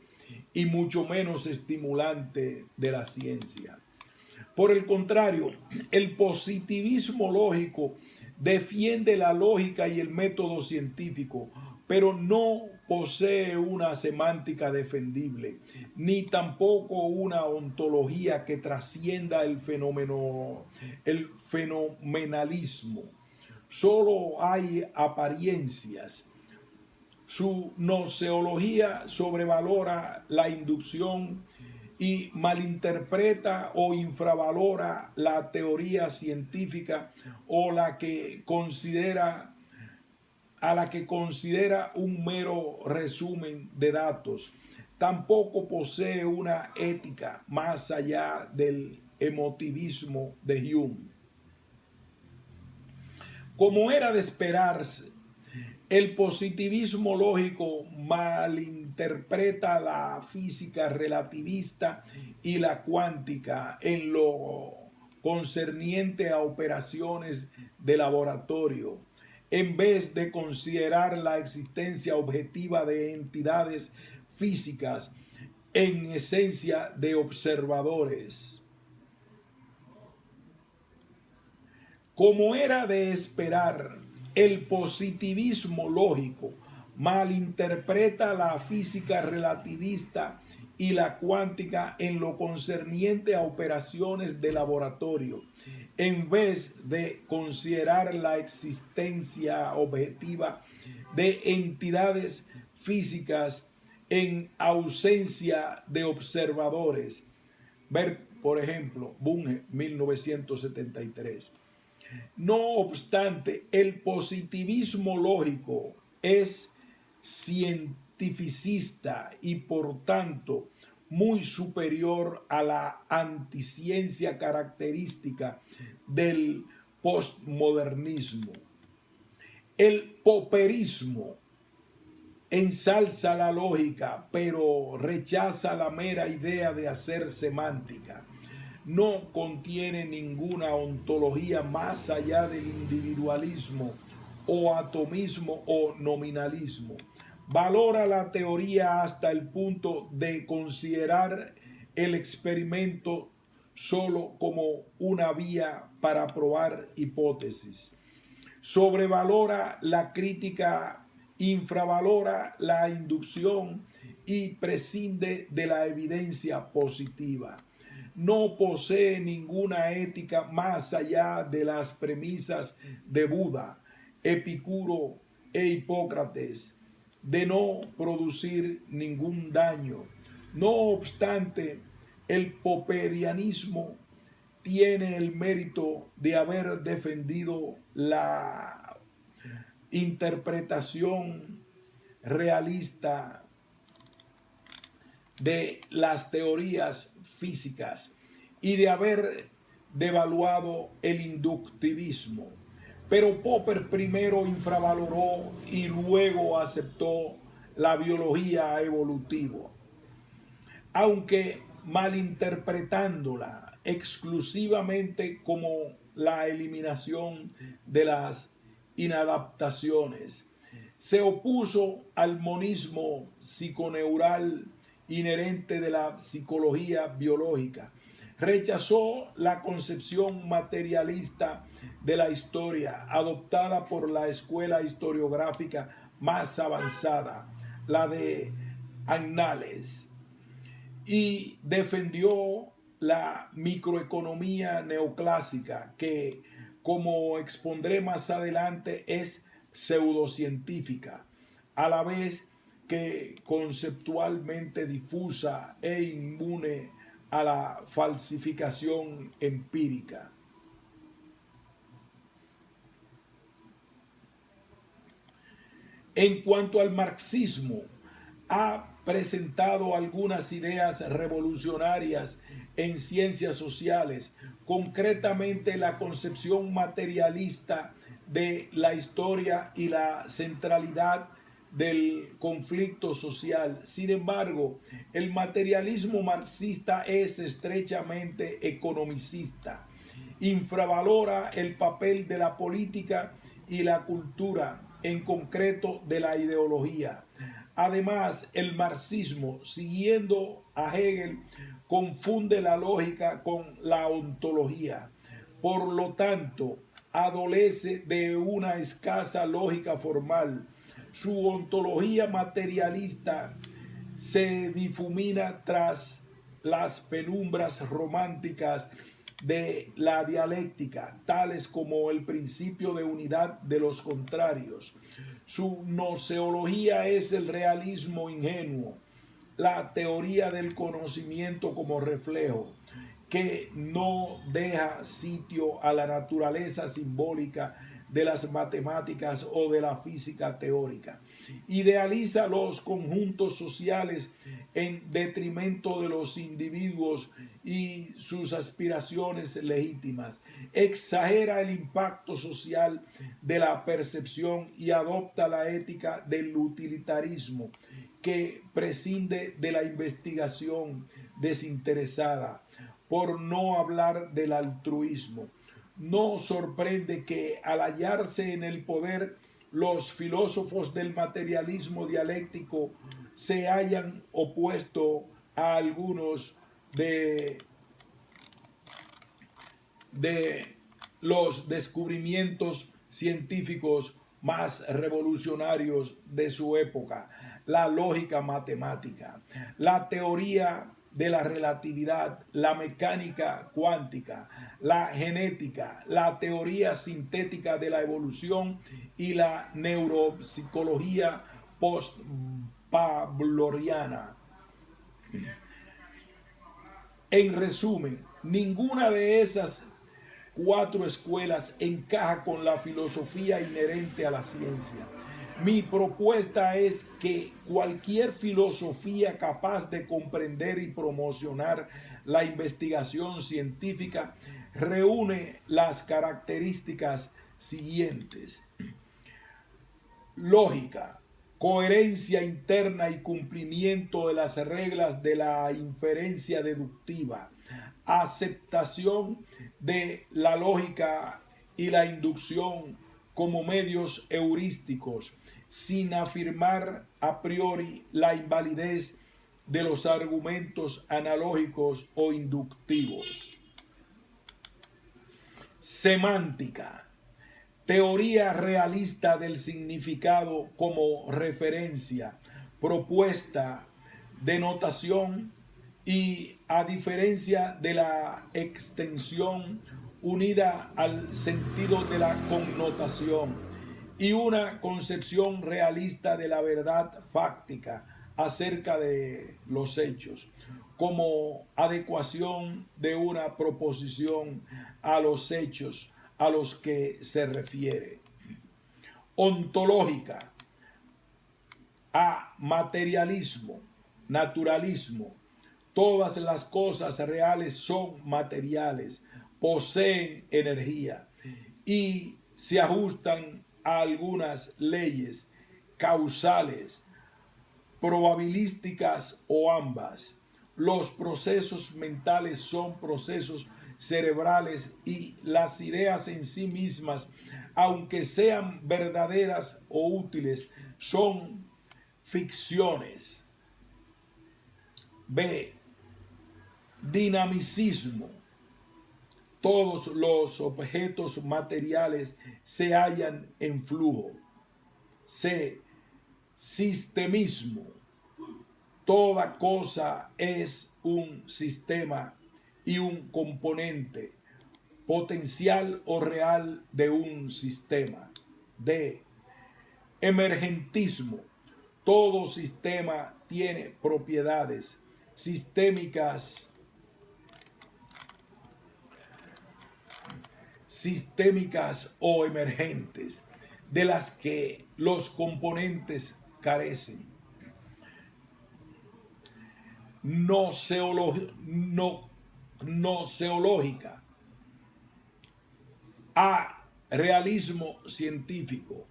Speaker 1: y mucho menos estimulante de la ciencia. Por el contrario, el positivismo lógico defiende la lógica y el método científico, pero no posee una semántica defendible, ni tampoco una ontología que trascienda el fenomenalismo. Solo hay apariencias. Su noceología sobrevalora la inducción y malinterpreta o infravalora la teoría científica o a la que considera un mero resumen de datos. Tampoco posee una ética más allá del emotivismo de Hume. Como era de esperarse, el positivismo lógico malinterpreta la física relativista y la cuántica en lo concerniente a operaciones de laboratorio, en vez de considerar la existencia objetiva de entidades físicas en esencia de observadores. Como era de esperar, el positivismo lógico malinterpreta la física relativista y la cuántica en lo concerniente a operaciones de laboratorio, en vez de considerar la existencia objetiva de entidades físicas en ausencia de observadores. Ver, por ejemplo, Bunge, 1973. No obstante, el positivismo lógico es cientificista y por tanto muy superior a la anticiencia característica del postmodernismo. El popperismo ensalza la lógica, pero rechaza la mera idea de hacer semántica. No contiene ninguna ontología más allá del individualismo o atomismo o nominalismo. Valora la teoría hasta el punto de considerar el experimento solo como una vía para probar hipótesis. Sobrevalora la crítica, infravalora la inducción y prescinde de la evidencia positiva. No posee ninguna ética más allá de las premisas de Buda, Epicuro e Hipócrates, de no producir ningún daño. No obstante, el popperianismo tiene el mérito de haber defendido la interpretación realista de las teorías físicas y de haber devaluado el inductivismo. Pero Popper primero infravaloró y luego aceptó la biología evolutiva, aunque malinterpretándola exclusivamente como la eliminación de las inadaptaciones. Se opuso al monismo psiconeural inherente de la psicología biológica. Rechazó la concepción materialista de la historia adoptada por la escuela historiográfica más avanzada, la de Annales, y defendió la microeconomía neoclásica que, como expondré más adelante, es pseudocientífica, a la vez que conceptualmente difusa e inmune a la falsificación empírica. En cuanto al marxismo, ha presentado algunas ideas revolucionarias en ciencias sociales, concretamente la concepción materialista de la historia y la centralidad del conflicto social. Sin embargo, el materialismo marxista es estrechamente economicista, infravalora el papel de la política y la cultura, en concreto de la ideología. Además, el marxismo, siguiendo a Hegel, confunde la lógica con la ontología. Por lo tanto, adolece de una escasa lógica formal. Su ontología materialista se difumina tras las penumbras románticas de la dialéctica, tales como el principio de unidad de los contrarios. Su noseología es el realismo ingenuo, la teoría del conocimiento como reflejo, que no deja sitio a la naturaleza simbólica de las matemáticas o de la física teórica. Idealiza los conjuntos sociales en detrimento de los individuos y sus aspiraciones legítimas. Exagera el impacto social de la percepción y adopta la ética del utilitarismo, que prescinde de la investigación desinteresada, por no hablar del altruismo. No sorprende que al hallarse en el poder, los filósofos del materialismo dialéctico se hayan opuesto a algunos de los descubrimientos científicos más revolucionarios de su época: la lógica matemática, la teoría de la relatividad, la mecánica cuántica, la genética, la teoría sintética de la evolución y la neuropsicología post-pavloviana. En resumen, ninguna de esas cuatro escuelas encaja con la filosofía inherente a la ciencia. Mi propuesta es que cualquier filosofía capaz de comprender y promocionar la investigación científica reúne las características siguientes: lógica, coherencia interna y cumplimiento de las reglas de la inferencia deductiva, aceptación de la lógica y la inducción como medios heurísticos, sin afirmar a priori la invalidez de los argumentos analógicos o inductivos. Semántica: teoría realista del significado como referencia, propuesta, denotación y, a diferencia de la extensión, unida al sentido de la connotación, y una concepción realista de la verdad fáctica acerca de los hechos, como adecuación de una proposición a los hechos a los que se refiere. Ontológica: a materialismo, naturalismo. Todas las cosas reales son materiales, poseen energía y se ajustan a algunas leyes causales, probabilísticas o ambas. Los procesos mentales son procesos cerebrales y las ideas en sí mismas, aunque sean verdaderas o útiles, son ficciones. B. Dinamicismo: todos los objetos materiales se hallan en flujo. C. Sistemismo: toda cosa es un sistema y un componente potencial o real de un sistema. D. Emergentismo: todo sistema tiene propiedades sistémicas o emergentes, de las que los componentes carecen. Noseológica: a realismo científico.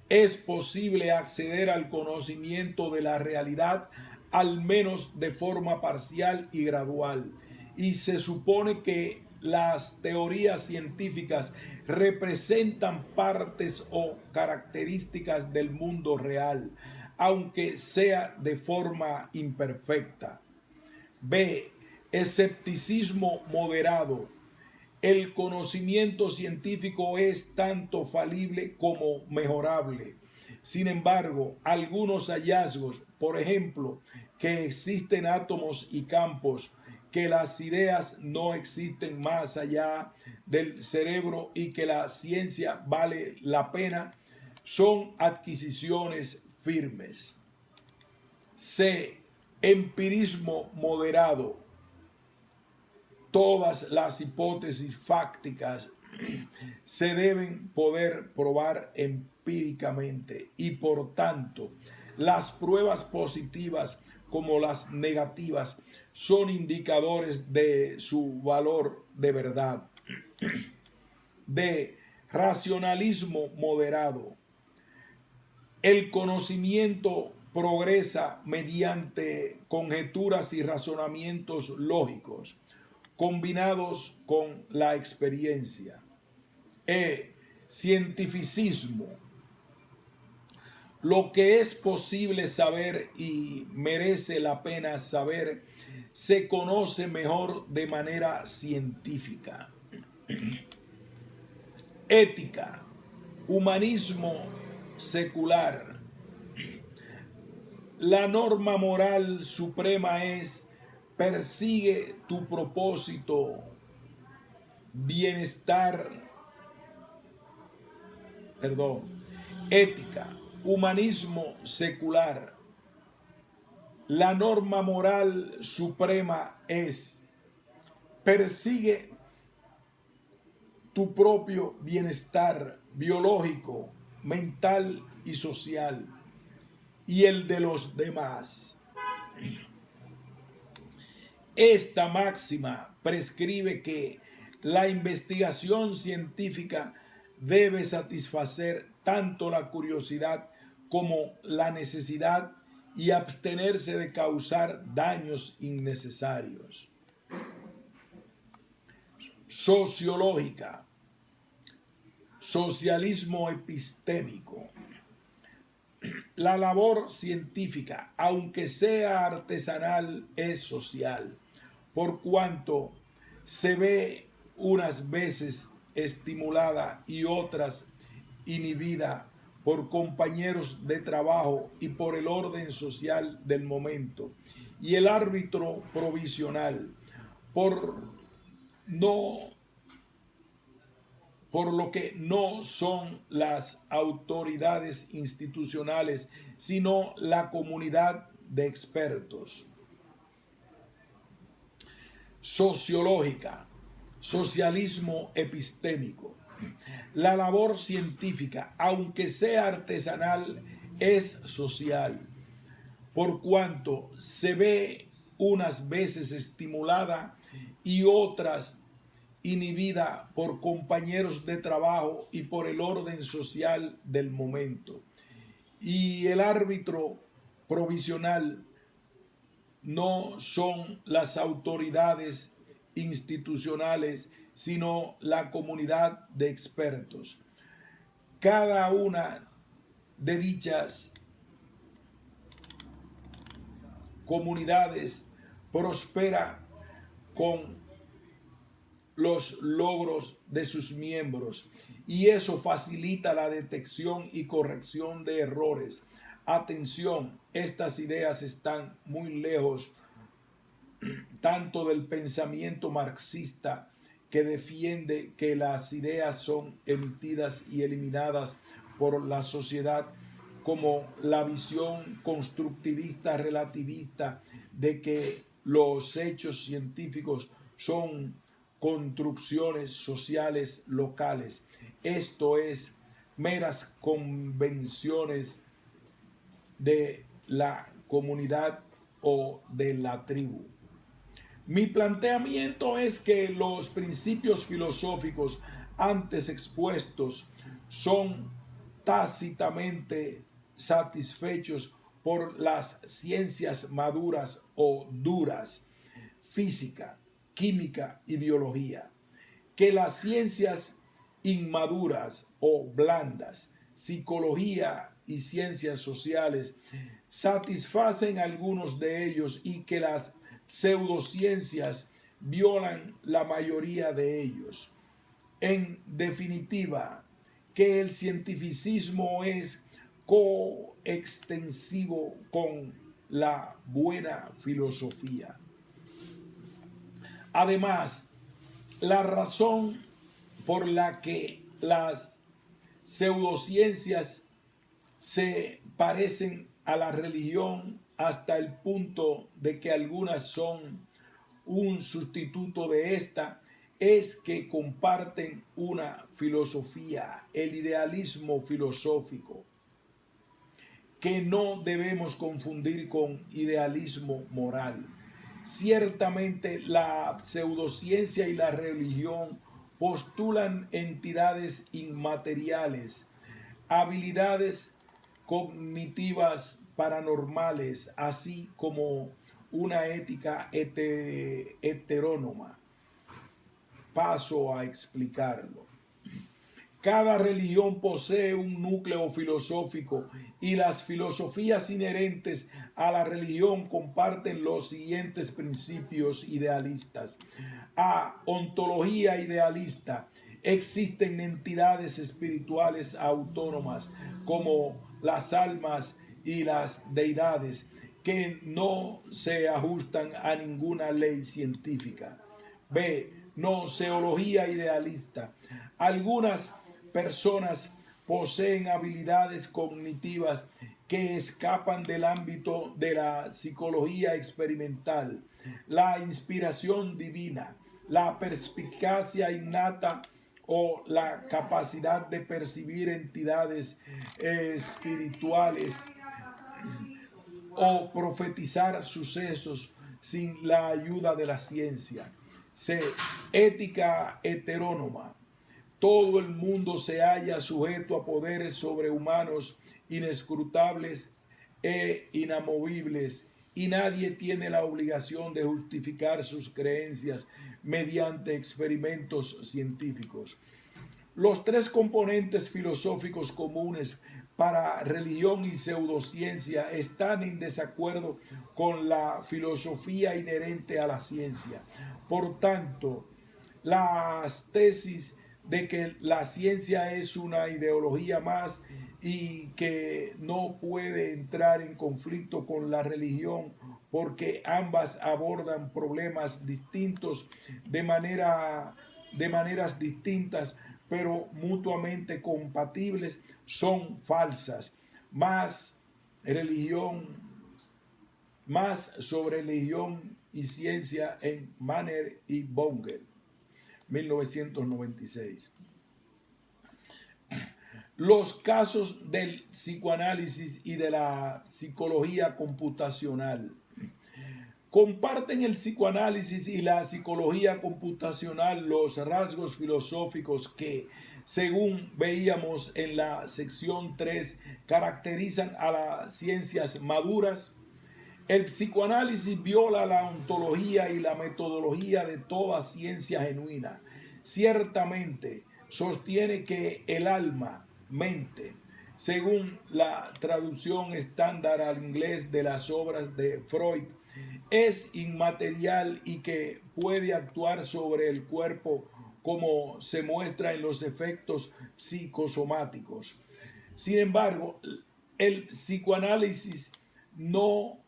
Speaker 1: Es posible acceder al conocimiento de la realidad, al menos de forma parcial y gradual, y se supone que las teorías científicas representan partes o características del mundo real, aunque sea de forma imperfecta. B. Escepticismo moderado. El conocimiento científico es tanto falible como mejorable. Sin embargo, algunos hallazgos, por ejemplo, que existen átomos y campos, que las ideas no existen más allá del cerebro y que la ciencia vale la pena, son adquisiciones firmes. C. Empirismo moderado. Todas las hipótesis fácticas se deben poder probar empíricamente y por tanto las pruebas positivas como las negativas son indicadores de su valor de verdad. De racionalismo moderado. El conocimiento progresa mediante conjeturas y razonamientos lógicos combinados con la experiencia. Cientificismo. Lo que es posible saber y merece la pena saber se conoce mejor de manera científica. Ética. Humanismo secular. La norma moral suprema es: persigue tu propósito, ética, humanismo secular. La norma moral suprema es: persigue tu propio bienestar biológico, mental y social, y el de los demás. Esta máxima prescribe que la investigación científica debe satisfacer tanto la curiosidad como la necesidad y abstenerse de causar daños innecesarios. Sociológica. Socialismo epistémico. La labor científica, aunque sea artesanal, es social, por cuanto se ve unas veces estimulada y otras inhibida por compañeros de trabajo y por el orden social del momento, y el árbitro provisional, por lo que no son las autoridades institucionales, sino la comunidad de expertos. Sociológica. Socialismo epistémico. La labor científica, aunque sea artesanal, es social, por cuanto se ve unas veces estimulada y otras inhibida por compañeros de trabajo y por el orden social del momento. Y el árbitro provisional no son las autoridades institucionales, sino la comunidad de expertos. Cada una de dichas comunidades prospera con los logros de sus miembros y eso facilita la detección y corrección de errores. Atención, estas ideas están muy lejos tanto del pensamiento marxista, que defiende que las ideas son emitidas y eliminadas por la sociedad, como la visión constructivista relativista de que los hechos científicos son construcciones sociales locales, esto es, meras convenciones de la comunidad o de la tribu. Mi planteamiento es que los principios filosóficos antes expuestos son tácitamente satisfechos por las ciencias maduras o duras, física, química y biología, que las ciencias inmaduras o blandas, psicología y ciencias sociales satisfacen algunos de ellos y que las pseudociencias violan la mayoría de ellos. En definitiva, que el cientificismo es coextensivo con la buena filosofía. Además, la razón por la que las pseudociencias se parecen a la religión hasta el punto de que algunas son un sustituto de esta, es que comparten una filosofía, el idealismo filosófico, que no debemos confundir con idealismo moral. Ciertamente la pseudociencia y la religión postulan entidades inmateriales, habilidades cognitivas paranormales, así como una ética heterónoma. Paso a explicarlo. Cada religión posee un núcleo filosófico y las filosofías inherentes a la religión comparten los siguientes principios idealistas. A. Ontología idealista. Existen entidades espirituales autónomas como las almas y las deidades que no se ajustan a ninguna ley científica. B. Gnoseología idealista. Algunas personas poseen habilidades cognitivas que escapan del ámbito de la psicología experimental, la inspiración divina, la perspicacia innata o la capacidad de percibir entidades espirituales o profetizar sucesos sin la ayuda de la ciencia. C. Ética heterónoma. Todo el mundo se halla sujeto a poderes sobrehumanos, inescrutables e inamovibles, y nadie tiene la obligación de justificar sus creencias mediante experimentos científicos. Los tres componentes filosóficos comunes para religión y pseudociencia están en desacuerdo con la filosofía inherente a la ciencia. Por tanto, las tesis de que la ciencia es una ideología más y que no puede entrar en conflicto con la religión porque ambas abordan problemas distintos de maneras distintas pero mutuamente compatibles, son falsas. Más sobre religión y ciencia en Manner y Böngel, 1996. Los casos del psicoanálisis y de la psicología computacional. Comparten el psicoanálisis y la psicología computacional los rasgos filosóficos que, según veíamos en la sección 3, caracterizan a las ciencias maduras. El psicoanálisis viola la ontología y la metodología de toda ciencia genuina. Ciertamente sostiene que el alma, mente, según la traducción estándar al inglés de las obras de Freud, es inmaterial y que puede actuar sobre el cuerpo como se muestra en los efectos psicosomáticos. Sin embargo, el psicoanálisis no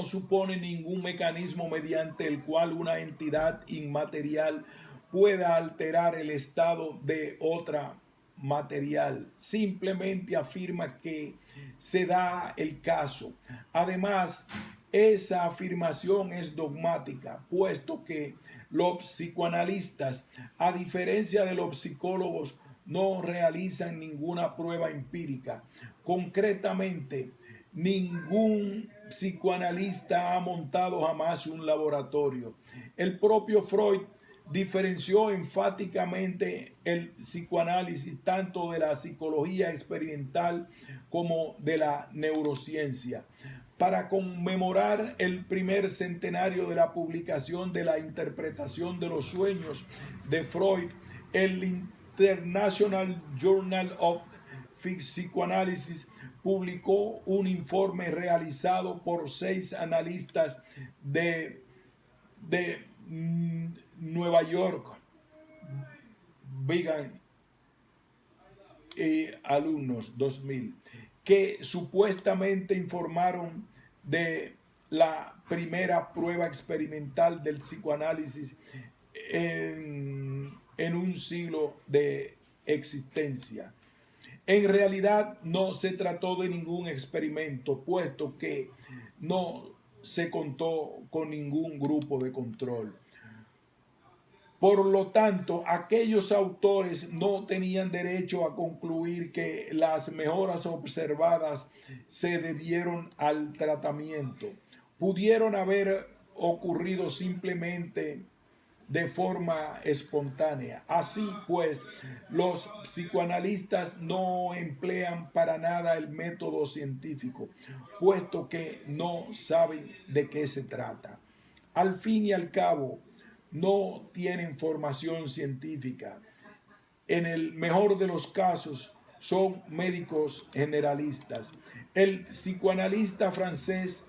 Speaker 1: supone ningún mecanismo mediante el cual una entidad inmaterial pueda alterar el estado de otra material. Simplemente afirma que se da el caso. Además, esa afirmación es dogmática, puesto que los psicoanalistas, a diferencia de los psicólogos, no realizan ninguna prueba empírica. Concretamente, ningún psicoanalista ha montado jamás un laboratorio. El propio Freud diferenció enfáticamente el psicoanálisis tanto de la psicología experimental como de la neurociencia. para conmemorar el primer centenario de la publicación de la interpretación de los sueños de Freud, el International Journal of Psychoanalysis publicó un informe realizado por 6 analistas de Nueva York, Vigan y alumnos 2000, que supuestamente informaron de la primera prueba experimental del psicoanálisis en un siglo de existencia. En realidad no se trató de ningún experimento, puesto que no se contó con ningún grupo de control. Por lo tanto, aquellos autores no tenían derecho a concluir que las mejoras observadas se debieron al tratamiento. Pudieron haber ocurrido simplemente de forma espontánea. Así pues, los psicoanalistas no emplean para nada el método científico, puesto que no saben de qué se trata. Al fin y al cabo, no tienen formación científica. En el mejor de los casos, son médicos generalistas. El psicoanalista francés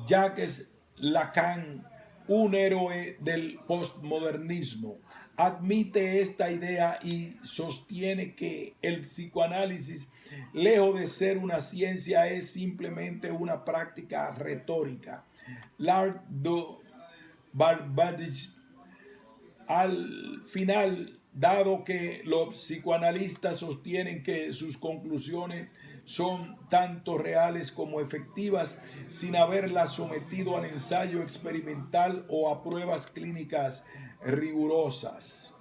Speaker 1: Jacques Lacan, un héroe del postmodernismo, admite esta idea y sostiene que el psicoanálisis, lejos de ser una ciencia, es simplemente una práctica retórica. L'art de Barbadilles. Al final, dado que los psicoanalistas sostienen que sus conclusiones son tanto reales como efectivas sin haberlas sometido al ensayo experimental o a pruebas clínicas rigurosas,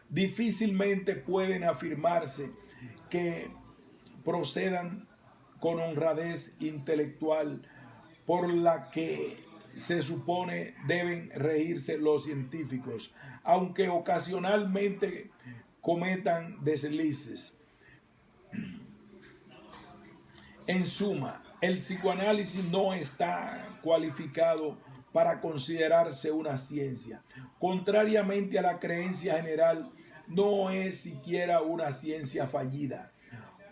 Speaker 1: difícilmente pueden afirmarse que procedan con honradez intelectual por la que se supone deben regirse los científicos, aunque ocasionalmente cometan deslices. En suma, el psicoanálisis no está cualificado para considerarse una ciencia. Contrariamente a la creencia general, no es siquiera una ciencia fallida,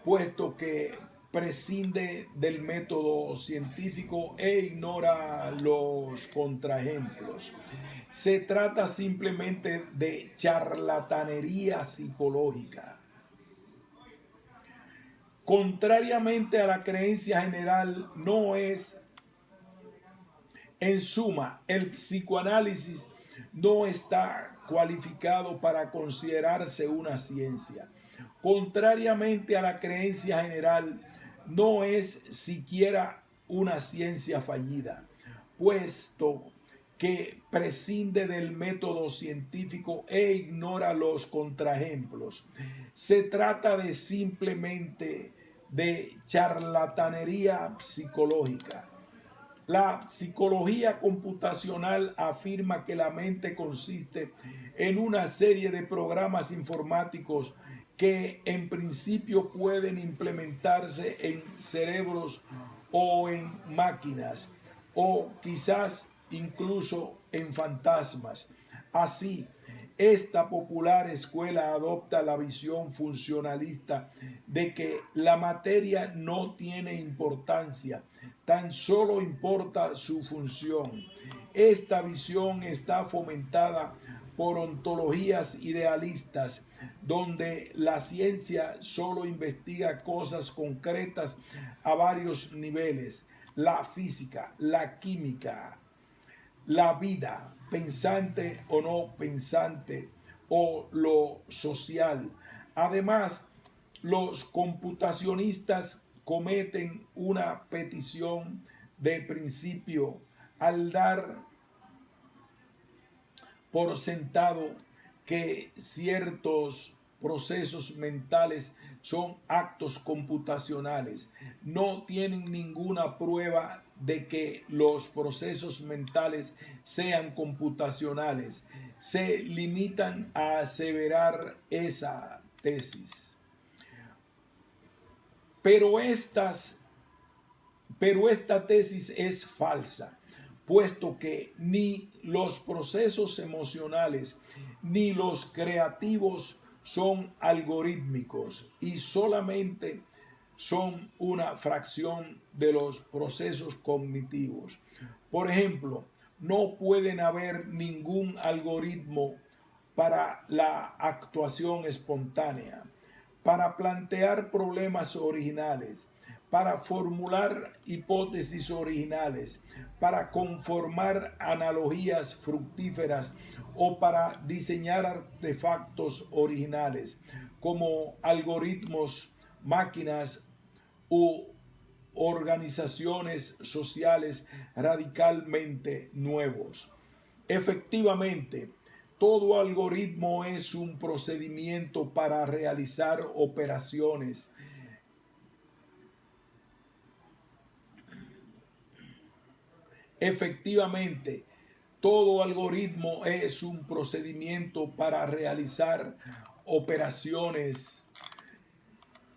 Speaker 1: puesto que prescinde del método científico e ignora los contraejemplos. Se trata simplemente de charlatanería psicológica. Contrariamente a la creencia general, no es, en suma, el psicoanálisis no está cualificado para considerarse una ciencia. Contrariamente a la creencia general, no es siquiera una ciencia fallida, puesto que prescinde del método científico e ignora los contraejemplos. Se trata de simplemente de charlatanería psicológica. La psicología computacional afirma que la mente consiste en una serie de programas informáticos que en principio pueden implementarse en cerebros o en máquinas, o quizás incluso en fantasmas. Así, esta popular escuela adopta la visión funcionalista de que la materia no tiene importancia, tan solo importa su función. Esta visión está fomentada por ontologías idealistas, donde la ciencia solo investiga cosas concretas a varios niveles: la física, la química, la vida, pensante o no pensante, o lo social. Además, los computacionistas cometen una petición de principio al dar por sentado que ciertos procesos mentales son actos computacionales. No tienen ninguna prueba de que los procesos mentales sean computacionales. Se limitan a aseverar esa tesis. Pero estas Pero esta tesis es falsa, puesto que ni los procesos emocionales ni los creativos son algorítmicos y solamente son una fracción de los procesos cognitivos. Por ejemplo, no pueden haber ningún algoritmo para la actuación espontánea, para plantear problemas originales, para formular hipótesis originales, para conformar analogías fructíferas o para diseñar artefactos originales como algoritmos, máquinas u organizaciones sociales radicalmente nuevos. Efectivamente, todo algoritmo es un procedimiento para realizar operaciones. Efectivamente, todo algoritmo es un procedimiento para realizar operaciones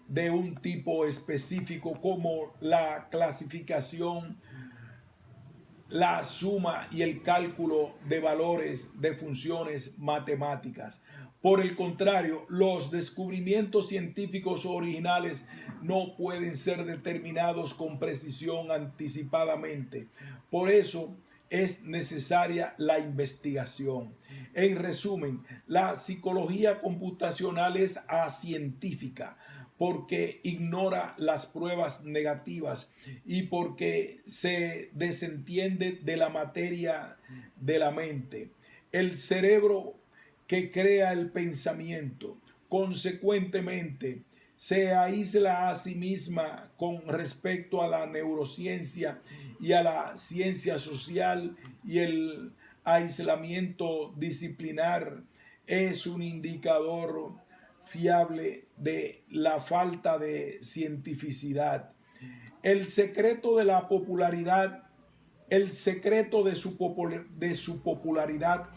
Speaker 1: de un tipo específico como la clasificación, la suma y el cálculo de valores de funciones matemáticas. Por el contrario, los descubrimientos científicos originales no pueden ser determinados con precisión anticipadamente. Por eso es necesaria la investigación. En resumen, la psicología computacional es acientífica porque ignora las pruebas negativas y porque se desentiende de la materia de la mente. El cerebro que crea el pensamiento, consecuentemente, se aísla a sí misma con respecto a la neurociencia y a la ciencia social, y el aislamiento disciplinar es un indicador fiable de la falta de cientificidad. El secreto de la popularidad, el secreto de su popularidad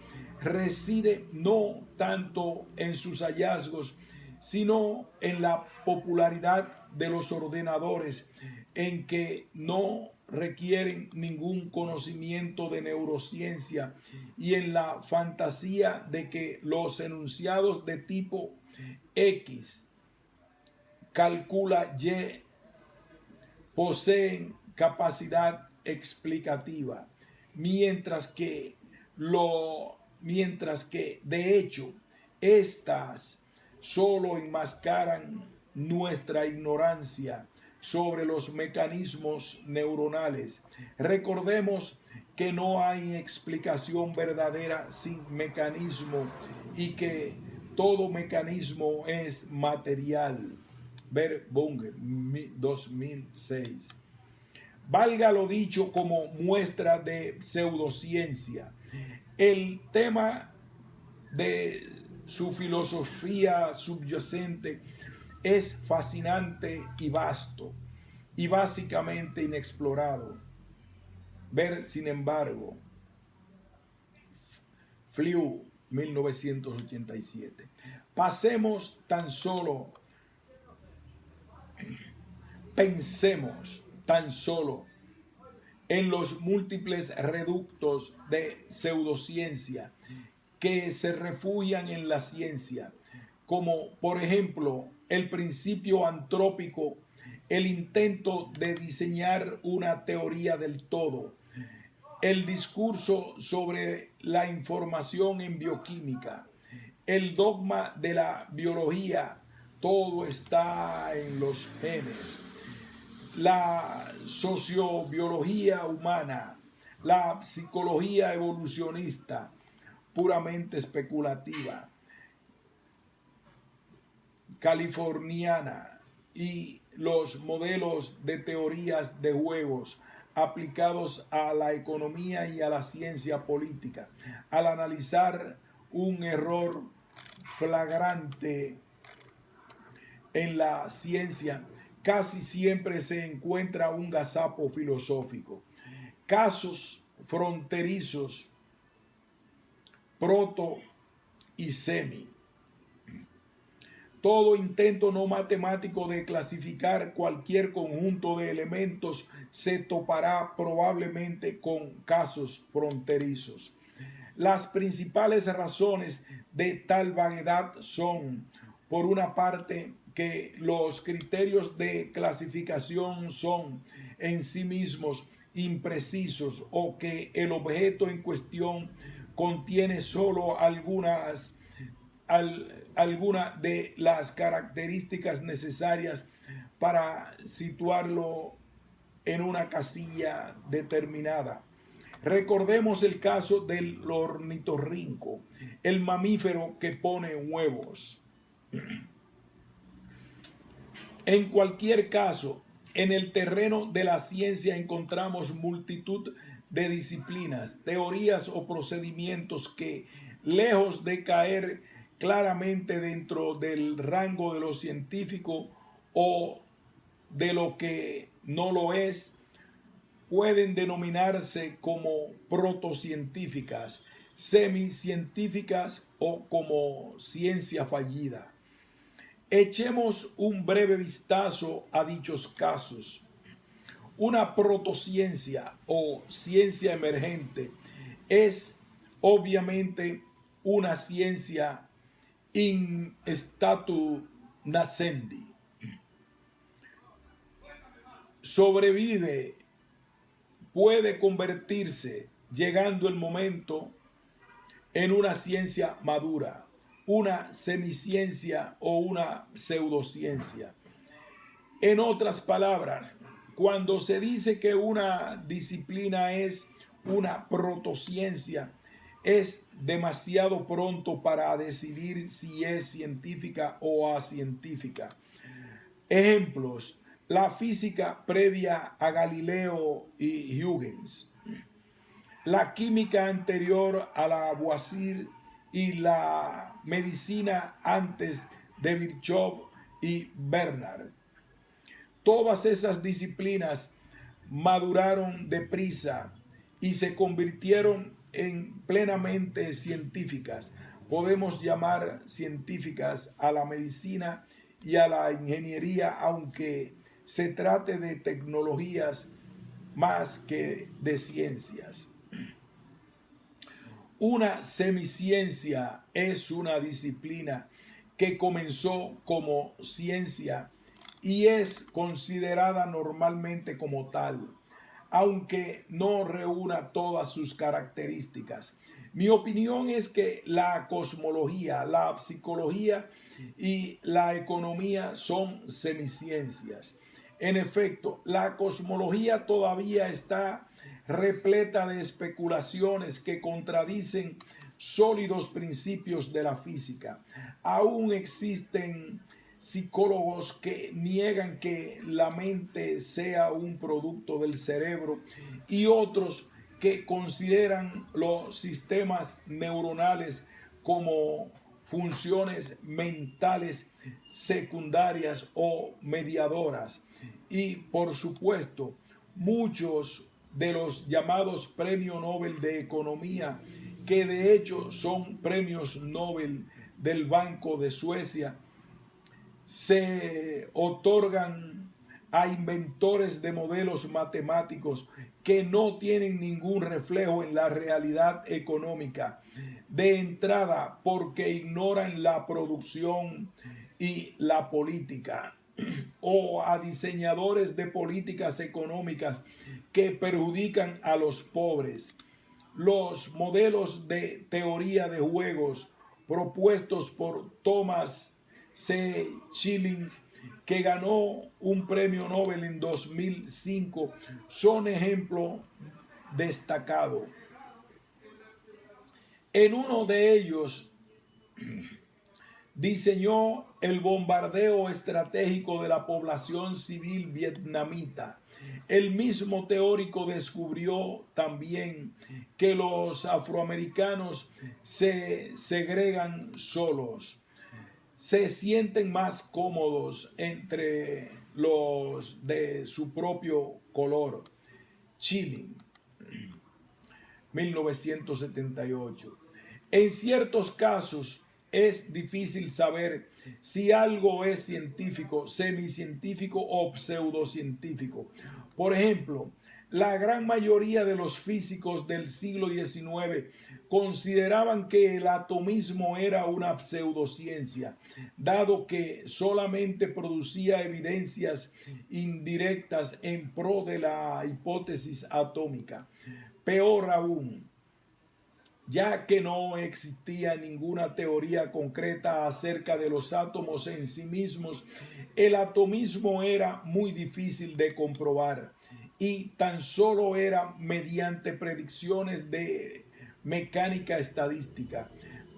Speaker 1: reside no tanto en sus hallazgos, sino en la popularidad de los ordenadores, en que no requieren ningún conocimiento de neurociencia, y en la fantasía de que los enunciados de tipo X calcula Y poseen capacidad explicativa, mientras que de hecho estas solo enmascaran nuestra ignorancia sobre los mecanismos neuronales. Recordemos que no hay explicación verdadera sin mecanismo y que todo mecanismo es material. Ver Bunger, 2006. Valga lo dicho como muestra de pseudociencia. El tema de su filosofía subyacente es fascinante y vasto y básicamente inexplorado. Ver, sin embargo, Flew, 1987. Pensemos tan solo en los múltiples reductos de pseudociencia que se refugian en la ciencia, como por ejemplo el principio antrópico, el intento de diseñar una teoría del todo, el discurso sobre la información en bioquímica, el dogma de la biología, todo está en los genes, la sociobiología humana, la psicología evolucionista, puramente especulativa, californiana, y los modelos de teorías de juegos aplicados a la economía y a la ciencia política. Al analizar un error flagrante en la ciencia, casi siempre se encuentra un gazapo filosófico. Casos fronterizos, proto y semi. Todo intento no matemático de clasificar cualquier conjunto de elementos se topará probablemente con casos fronterizos. Las principales razones de tal vaguedad son, por una parte, que los criterios de clasificación son en sí mismos imprecisos o que el objeto en cuestión contiene solo alguna de las características necesarias para situarlo en una casilla determinada. Recordemos el caso del ornitorrinco, el mamífero que pone huevos. En cualquier caso, en el terreno de la ciencia encontramos multitud de disciplinas, teorías o procedimientos que, lejos de caer claramente dentro del rango de lo científico o de lo que no lo es, pueden denominarse como protocientíficas, semicientíficas o como ciencia fallida. Echemos un breve vistazo a dichos casos. Una protociencia o ciencia emergente es obviamente una ciencia in statu nascendi. Sobrevive, puede convertirse, llegando el momento, en una ciencia madura, una semiciencia o una pseudociencia. En otras palabras, cuando se dice que una disciplina es una protociencia, es demasiado pronto para decidir si es científica o acientífica. Ejemplos: la física previa a Galileo y Huygens, la química anterior a Lavoisier y la medicina antes de Virchow y Bernard. Todas esas disciplinas maduraron deprisa y se convirtieron en plenamente científicas. Podemos llamar científicas a la medicina y a la ingeniería, aunque se trate de tecnologías más que de ciencias. Una semiciencia es una disciplina que comenzó como ciencia y es considerada normalmente como tal, aunque no reúna todas sus características. Mi opinión es que la cosmología, la psicología y la economía son semiciencias. En efecto, la cosmología todavía está repleta de especulaciones que contradicen sólidos principios de la física. Aún existen psicólogos que niegan que la mente sea un producto del cerebro y otros que consideran los sistemas neuronales como funciones mentales secundarias o mediadoras. Y por supuesto, muchos de los llamados premios Nobel de Economía, que de hecho son premios Nobel del Banco de Suecia, se otorgan a inventores de modelos matemáticos que no tienen ningún reflejo en la realidad económica. De entrada, porque ignoran la producción y la política, o a diseñadores de políticas económicas que perjudican a los pobres. Los modelos de teoría de juegos propuestos por Thomas C. Schilling, que ganó un premio Nobel en 2005, son ejemplo destacado. En uno de ellos diseñó el bombardeo estratégico de la población civil vietnamita. El mismo teórico descubrió también que los afroamericanos se segregan solos, se sienten más cómodos entre los de su propio color. Schilling, 1978. En ciertos casos, es difícil saber si algo es científico, semicientífico o pseudocientífico. Por ejemplo, la gran mayoría de los físicos del siglo XIX consideraban que el atomismo era una pseudociencia, dado que solamente producía evidencias indirectas en pro de la hipótesis atómica. Peor aún, ya que no existía ninguna teoría concreta acerca de los átomos en sí mismos, el atomismo era muy difícil de comprobar y tan solo era mediante predicciones de mecánica estadística.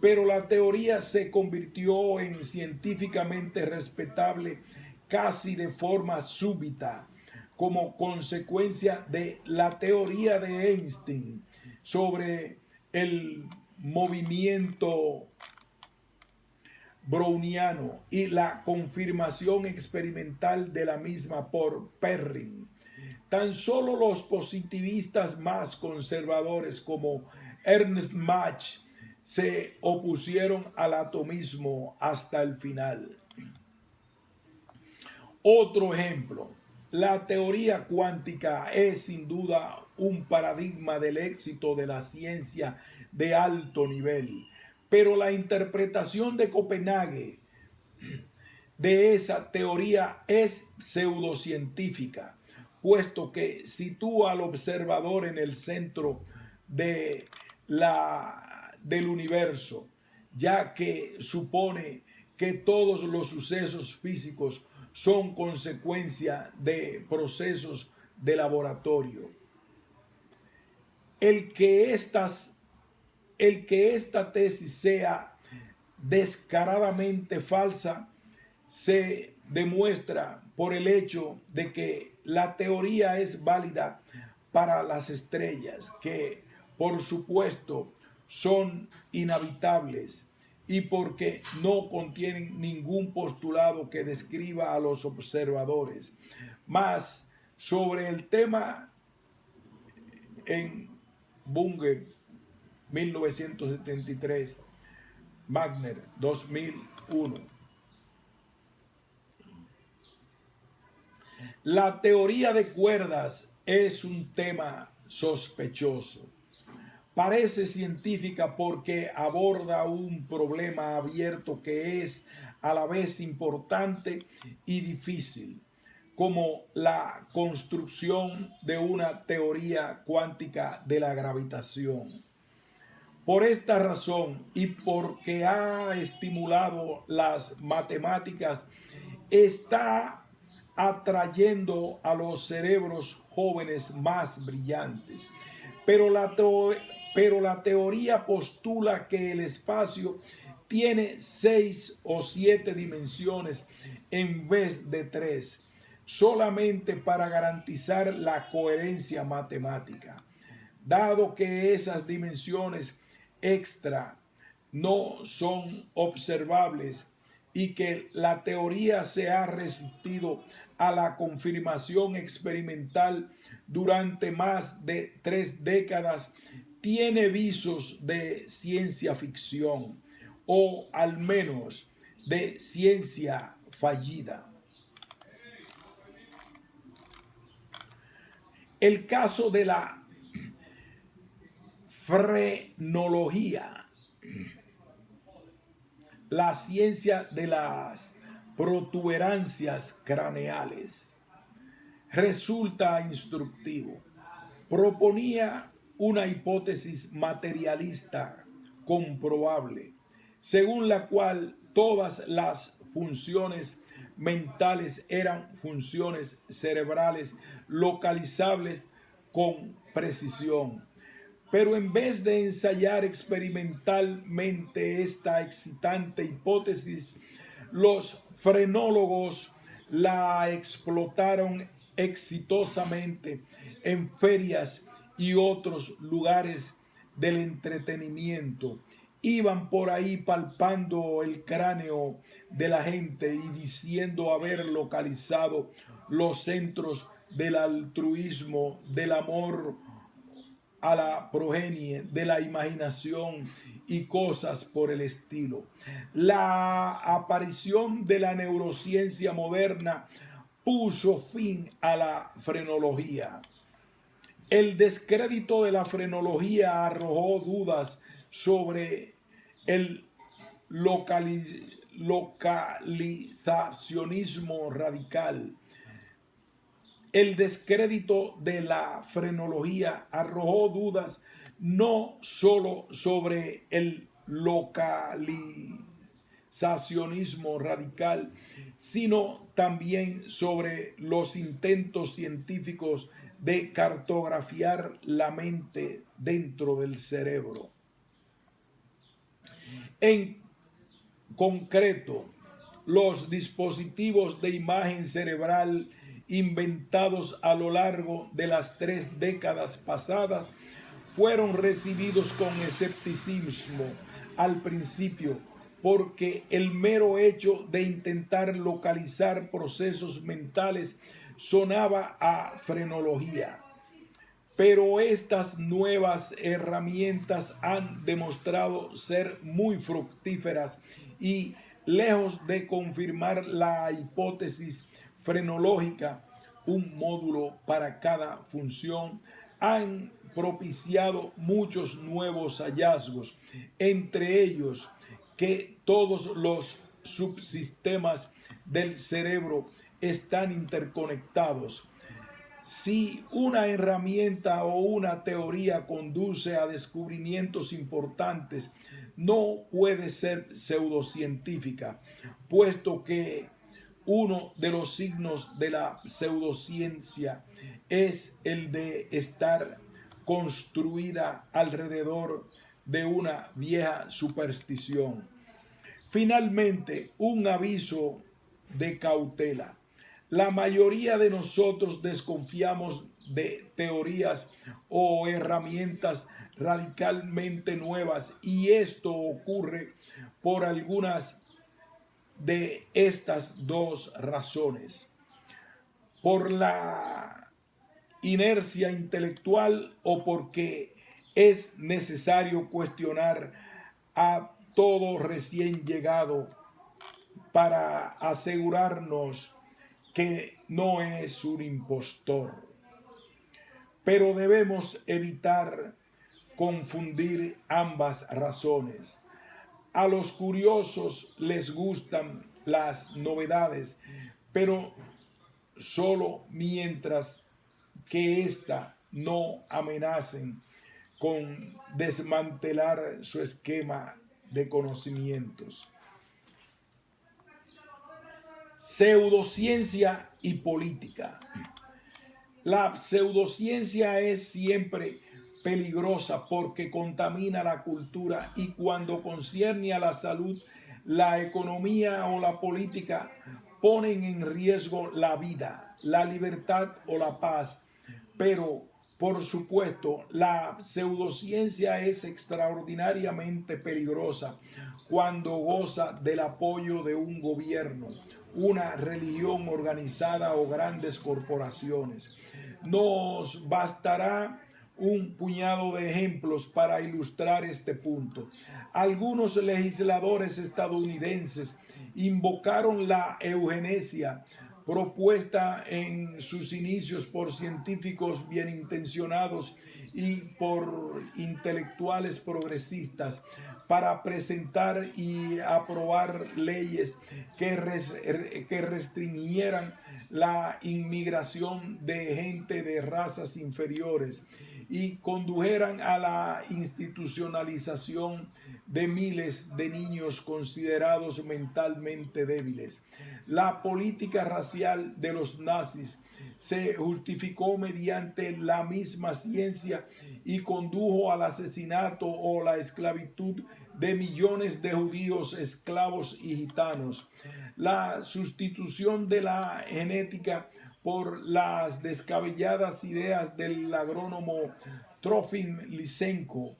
Speaker 1: Pero la teoría se convirtió en científicamente respetable casi de forma súbita, como consecuencia de la teoría de Einstein sobre el movimiento browniano y la confirmación experimental de la misma por Perrin. Tan solo los positivistas más conservadores como Ernst Mach se opusieron al atomismo hasta el final. Otro ejemplo, la teoría cuántica es sin duda un paradigma del éxito de la ciencia de alto nivel, pero la interpretación de Copenhague de esa teoría es pseudocientífica, puesto que sitúa al observador en el centro de del universo, ya que supone que todos los sucesos físicos son consecuencia de procesos de laboratorio. El que esta tesis sea descaradamente falsa se demuestra por el hecho de que la teoría es válida para las estrellas, que por supuesto son inhabitables, y porque no contienen ningún postulado que describa a los observadores. Mas sobre el tema en Bunge 1973, Wagner 2001. La teoría de cuerdas es un tema sospechoso. Parece científica porque aborda un problema abierto que es a la vez importante y difícil, como la construcción de una teoría cuántica de la gravitación. Por esta razón y porque ha estimulado las matemáticas, está atrayendo a los cerebros jóvenes más brillantes. Pero la teoría postula que el espacio tiene 6 o 7 dimensiones en vez de 3, solamente para garantizar la coherencia matemática. Dado que esas dimensiones extra no son observables y que la teoría se ha resistido a la confirmación experimental durante más de 3 décadas, tiene visos de ciencia ficción o al menos de ciencia fallida. El caso de la frenología, la ciencia de las protuberancias craneales, resulta instructivo. Proponía una hipótesis materialista comprobable, según la cual todas las funciones mentales eran funciones cerebrales localizables con precisión. Pero en vez de ensayar experimentalmente esta excitante hipótesis, los frenólogos la explotaron exitosamente en ferias y otros lugares del entretenimiento. Iban por ahí palpando el cráneo de la gente y diciendo haber localizado los centros del altruismo, del amor a la progenie, de la imaginación y cosas por el estilo. La aparición de la neurociencia moderna puso fin a la frenología. El descrédito de la frenología arrojó dudas sobre el localizacionismo radical. El descrédito de la frenología arrojó dudas no solo sobre el localizacionismo radical, sino también sobre los intentos científicos de cartografiar la mente dentro del cerebro. En concreto, los dispositivos de imagen cerebral inventados a lo largo de las 3 décadas pasadas fueron recibidos con escepticismo al principio, porque el mero hecho de intentar localizar procesos mentales sonaba a frenología. Pero estas nuevas herramientas han demostrado ser muy fructíferas y, lejos de confirmar la hipótesis frenológica, un módulo para cada función, han propiciado muchos nuevos hallazgos, entre ellos que todos los subsistemas del cerebro están interconectados. Si una herramienta o una teoría conduce a descubrimientos importantes, no puede ser pseudocientífica, puesto que uno de los signos de la pseudociencia es el de estar construida alrededor de una vieja superstición. Finalmente, un aviso de cautela. La mayoría de nosotros desconfiamos de teorías o herramientas radicalmente nuevas, y esto ocurre por algunas de estas dos razones: por la inercia intelectual o porque es necesario cuestionar a todo recién llegado para asegurarnos que no es un impostor. Pero debemos evitar confundir ambas razones. A los curiosos les gustan las novedades, pero solo mientras que ésta no amenacen con desmantelar su esquema de conocimientos. Pseudociencia y política. La pseudociencia es siempre peligrosa porque contamina la cultura, y cuando concierne a la salud, la economía o la política ponen en riesgo la vida, la libertad o la paz. Pero, por supuesto, la pseudociencia es extraordinariamente peligrosa cuando goza del apoyo de un gobierno, una religión organizada o grandes corporaciones. Nos bastará un puñado de ejemplos para ilustrar este punto. Algunos legisladores estadounidenses invocaron la eugenesia, propuesta en sus inicios por científicos bien intencionados y por intelectuales progresistas, para presentar y aprobar leyes que restringieran la inmigración de gente de razas inferiores y condujeran a la institucionalización de miles de niños considerados mentalmente débiles. La política racial de los nazis se justificó mediante la misma ciencia y condujo al asesinato o la esclavitud de millones de judíos, esclavos y gitanos. La sustitución de la genética por las descabelladas ideas del agrónomo Trofim Lysenko,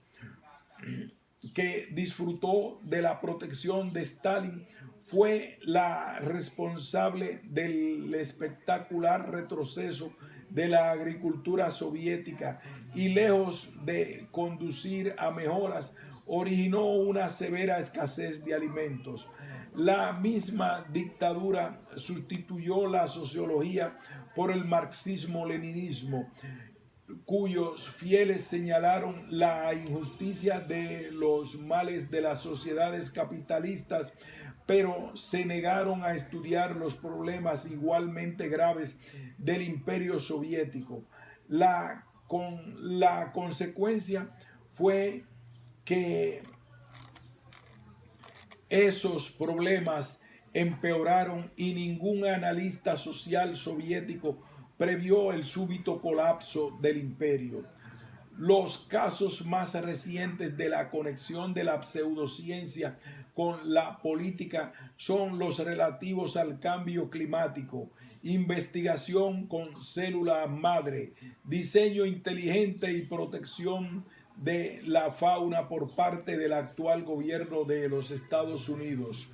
Speaker 1: que disfrutó de la protección de Stalin, fue la responsable del espectacular retroceso de la agricultura soviética, y lejos de conducir a mejoras, originó una severa escasez de alimentos. La misma dictadura sustituyó la sociología por el marxismo-leninismo, cuyos fieles señalaron la injusticia de los males de las sociedades capitalistas, pero se negaron a estudiar los problemas igualmente graves del imperio soviético. La consecuencia fue que esos problemas empeoraron y ningún analista social soviético previó el súbito colapso del imperio. Los casos más recientes de la conexión de la pseudociencia con la política son los relativos al cambio climático, investigación con célula madre, diseño inteligente y protección de la fauna por parte del actual gobierno de los Estados Unidos.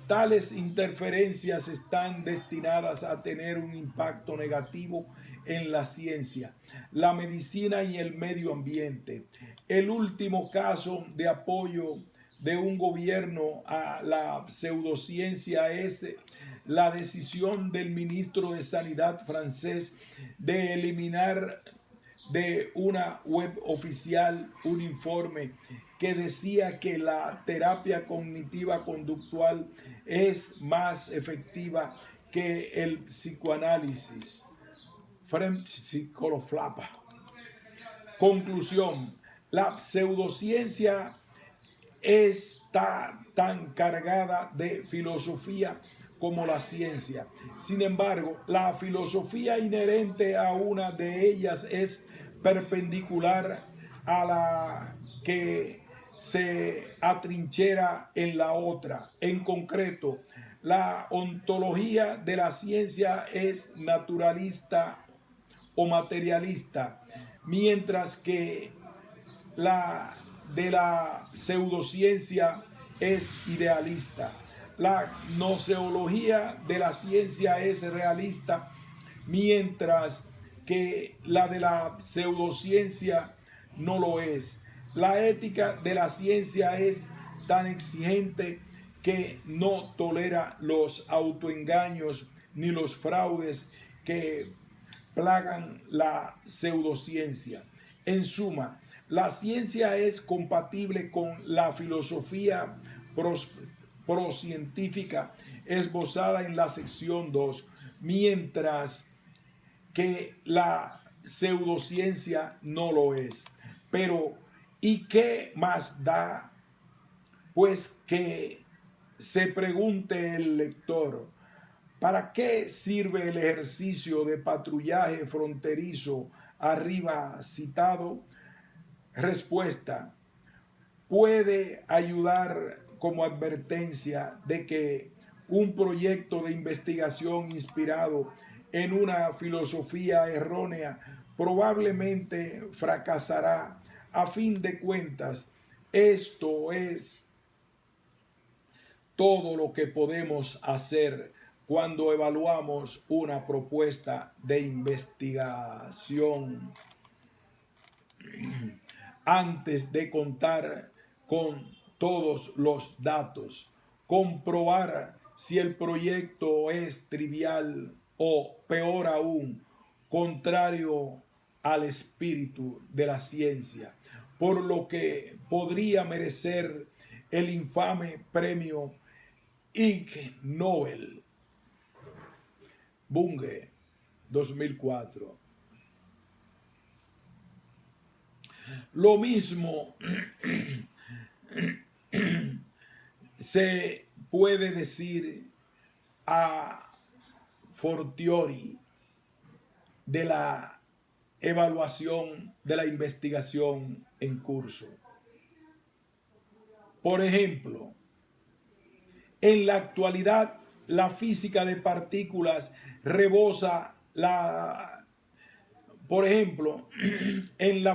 Speaker 1: Tales interferencias están destinadas a tener un impacto negativo en la ciencia, la medicina y el medio ambiente. El último caso de apoyo de un gobierno a la pseudociencia es la decisión del ministro de Sanidad francés de eliminar de una web oficial un informe que decía que la terapia cognitiva conductual es más efectiva que el psicoanálisis. Conclusión: la pseudociencia está tan cargada de filosofía como la ciencia. Sin embargo, la filosofía inherente a una de ellas es perpendicular a la que se atrinchera en la otra. En concreto, la ontología de la ciencia es naturalista o materialista, mientras que la de la pseudociencia es idealista. La gnoseología de la ciencia es realista, mientras que la de la pseudociencia no lo es. La ética de la ciencia es tan exigente que no tolera los autoengaños ni los fraudes que plagan la pseudociencia. En suma, la ciencia es compatible con la filosofía procientífica esbozada en la sección 2, mientras que la pseudociencia no lo es. Pero, ¿y qué más da? Pues que se pregunte el lector: ¿para qué sirve el ejercicio de patrullaje fronterizo arriba citado? Respuesta: puede ayudar como advertencia de que un proyecto de investigación inspirado en una filosofía errónea probablemente fracasará. A fin de cuentas, esto es todo lo que podemos hacer cuando evaluamos una propuesta de investigación. Antes de contar con todos los datos, comprobar si el proyecto es trivial o, peor aún, contrario al espíritu de la ciencia, por lo que podría merecer el infame premio Ig Nobel. Bunge, 2004. Lo mismo se puede decir a fortiori de la evaluación de la investigación en curso. Por ejemplo, en la actualidad la física de partículas rebosa la... Por ejemplo, en la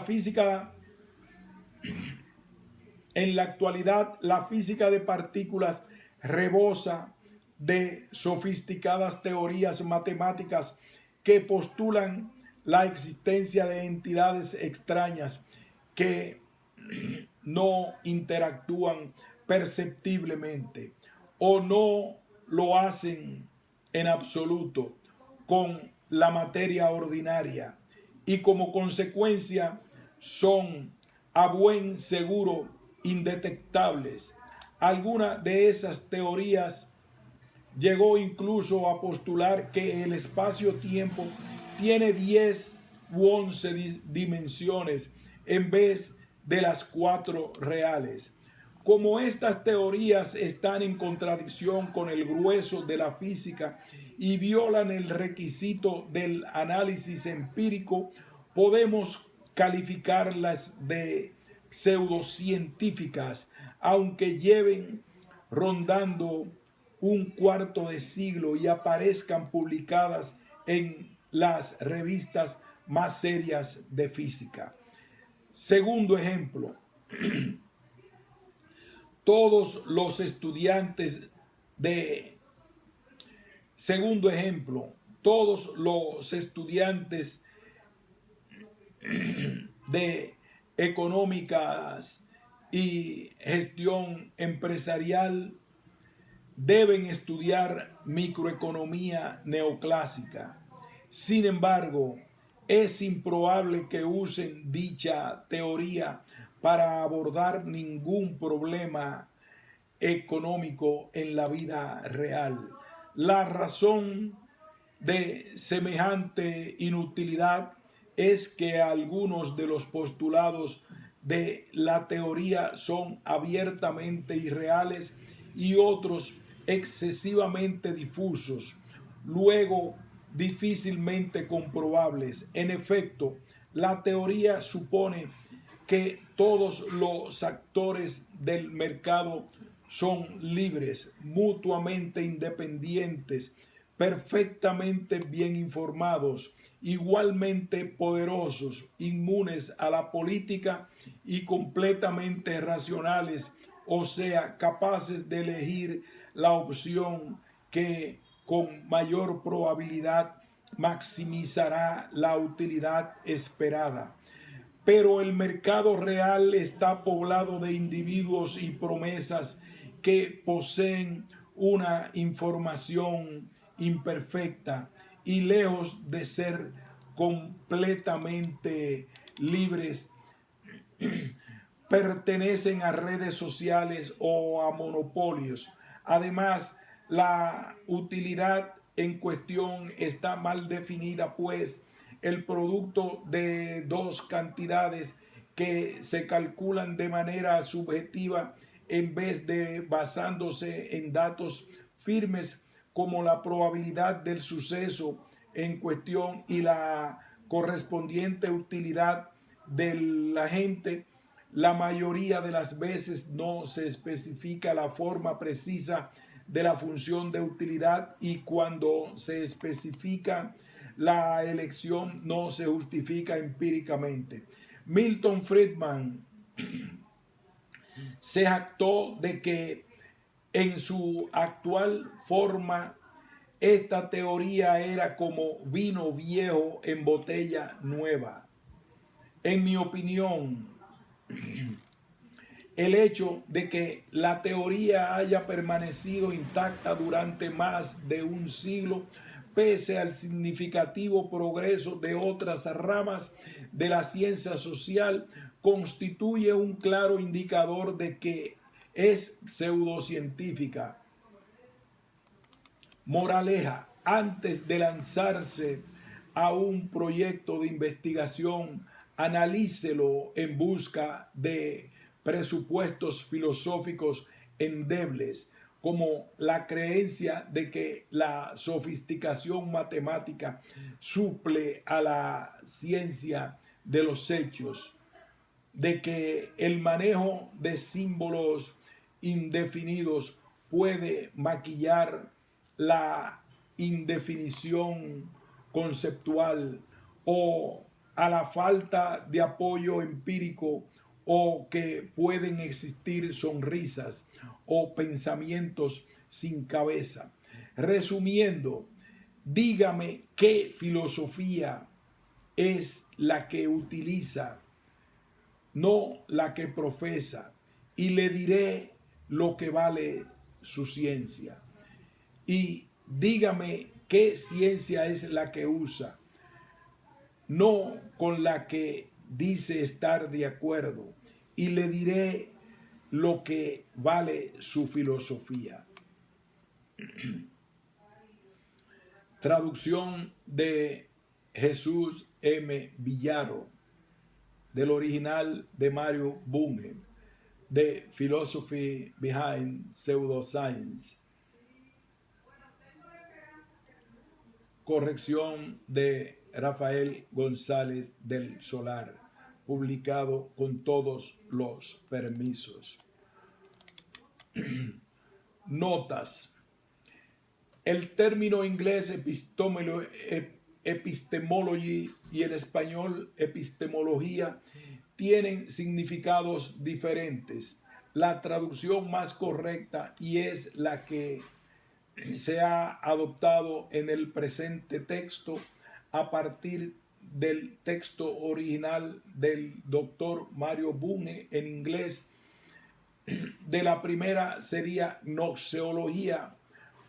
Speaker 1: actualidad, la física de partículas rebosa de sofisticadas teorías matemáticas que postulan la existencia de entidades extrañas que no interactúan perceptiblemente o no lo hacen en absoluto con la materia ordinaria y como consecuencia son a buen seguro indetectables. Alguna de esas teorías llegó incluso a postular que el espacio-tiempo tiene 10 u 11 dimensiones en vez de las 4 reales. Como estas teorías están en contradicción con el grueso de la física y violan el requisito del análisis empírico, podemos calificarlas de pseudocientíficas, aunque lleven rondando un cuarto de siglo y aparezcan publicadas en las revistas más serias de física. Segundo ejemplo, todos los estudiantes de segundo ejemplo, todos los estudiantes de económicas y gestión empresarial deben estudiar microeconomía neoclásica. Sin embargo, es improbable que usen dicha teoría para abordar ningún problema económico en la vida real. La razón de semejante inutilidad es que algunos de los postulados de la teoría son abiertamente irreales y otros excesivamente difusos, luego difícilmente comprobables. En efecto, la teoría supone que todos los actores del mercado son libres, mutuamente independientes, perfectamente bien informados, igualmente poderosos, inmunes a la política y completamente racionales, o sea, capaces de elegir la opción que con mayor probabilidad maximizará la utilidad esperada. Pero el mercado real está poblado de individuos y promesas que poseen una información imperfecta y lejos de ser completamente libres, pertenecen a redes sociales o a monopolios. Además, la utilidad en cuestión está mal definida, pues el producto de dos cantidades que se calculan de manera subjetiva en vez de basándose en datos firmes como la probabilidad del suceso en cuestión y la correspondiente utilidad del agente. La mayoría de las veces no se especifica la forma precisa de la función de utilidad y cuando se especifica la elección no se justifica empíricamente. Milton Friedman se jactó de que en su actual forma esta teoría era como vino viejo en botella nueva. En mi opinión, el hecho de que la teoría haya permanecido intacta durante más de un siglo, pese al significativo progreso de otras ramas de la ciencia social, constituye un claro indicador de que es pseudocientífica. Moraleja: antes de lanzarse a un proyecto de investigación, analícelo en busca de presupuestos filosóficos endebles, como la creencia de que la sofisticación matemática suple a la ciencia de los hechos, de que el manejo de símbolos indefinidos puede maquillar la indefinición conceptual, o a la falta de apoyo empírico, o que pueden existir sonrisas o pensamientos sin cabeza. Resumiendo, dígame qué filosofía es la que utiliza no la que profesa, y le diré lo que vale su ciencia. Y dígame qué ciencia es la que usa, no con la que dice estar de acuerdo, y le diré lo que vale su filosofía. Traducción de Jesús M. Villaro, del original de Mario Bunge, de Philosophy Behind Pseudoscience. Corrección de Rafael González del Solar, publicado con todos los permisos. Notas. El término inglés epistemology y el español epistemología tienen significados diferentes. La traducción más correcta, y es la que se ha adoptado en el presente texto a partir del texto original del doctor Mario Bunge en inglés, de la primera sería gnoseología,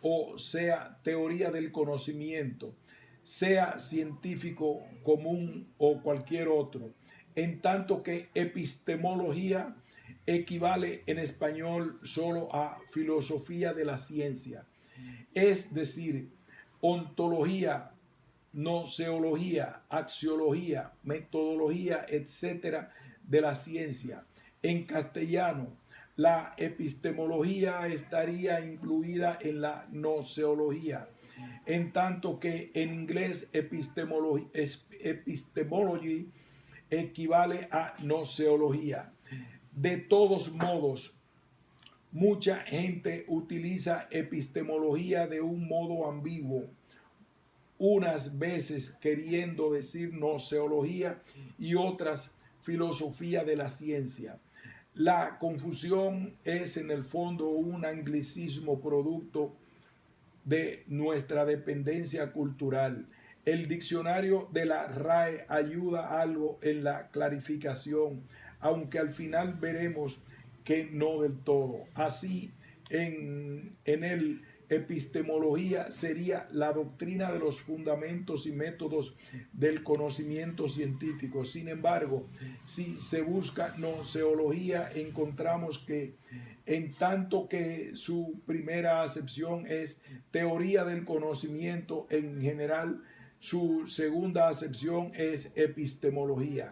Speaker 1: o sea, teoría del conocimiento, sea científico común o cualquier otro, en tanto que epistemología equivale en español solo a filosofía de la ciencia, es decir, ontología, gnoseología, axiología, metodología, etcétera, de la ciencia. En castellano, la epistemología estaría incluida en la gnoseología, en tanto que en inglés epistemology equivale a gnoseología. De todos modos, mucha gente utiliza epistemología de un modo ambiguo, unas veces queriendo decir gnoseología y otras filosofía de la ciencia. La confusión es en el fondo un anglicismo producto de nuestra dependencia cultural. El diccionario de la RAE ayuda algo en la clarificación, aunque al final veremos que no del todo. Así, en el epistemología sería la doctrina de los fundamentos y métodos del conocimiento científico. Sin embargo, si se busca gnoseología, encontramos que en tanto que su primera acepción es teoría del conocimiento en general, su segunda acepción es epistemología.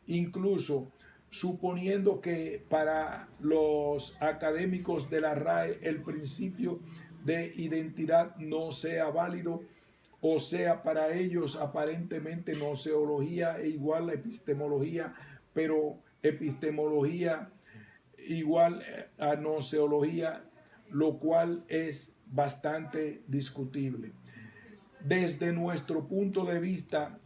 Speaker 1: Incluso suponiendo que para los académicos de la RAE el principio de identidad no sea válido, o sea, para ellos aparentemente gnoseología e igual a epistemología, pero epistemología igual a gnoseología, lo cual es bastante discutible. Desde nuestro punto de vista,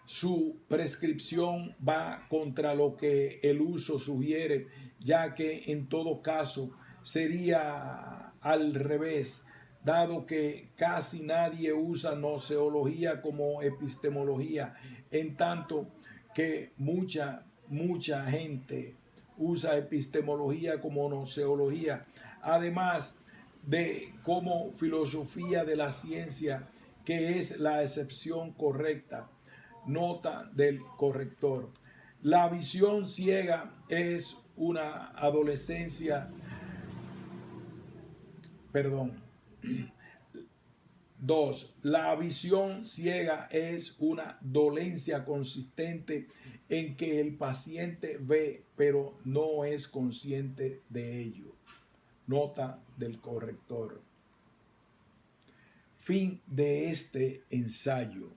Speaker 1: su prescripción va contra lo que el uso sugiere, ya que en todo caso sería al revés, dado que casi nadie usa gnoseología como epistemología, en tanto que mucha gente usa epistemología como gnoseología, además de como filosofía de la ciencia, que es la excepción correcta. Nota del corrector. La visión ciega es una adolescencia, perdón. 2. La visión ciega es una dolencia consistente en que el paciente ve, pero no es consciente de ello. Nota del corrector. Fin de este ensayo.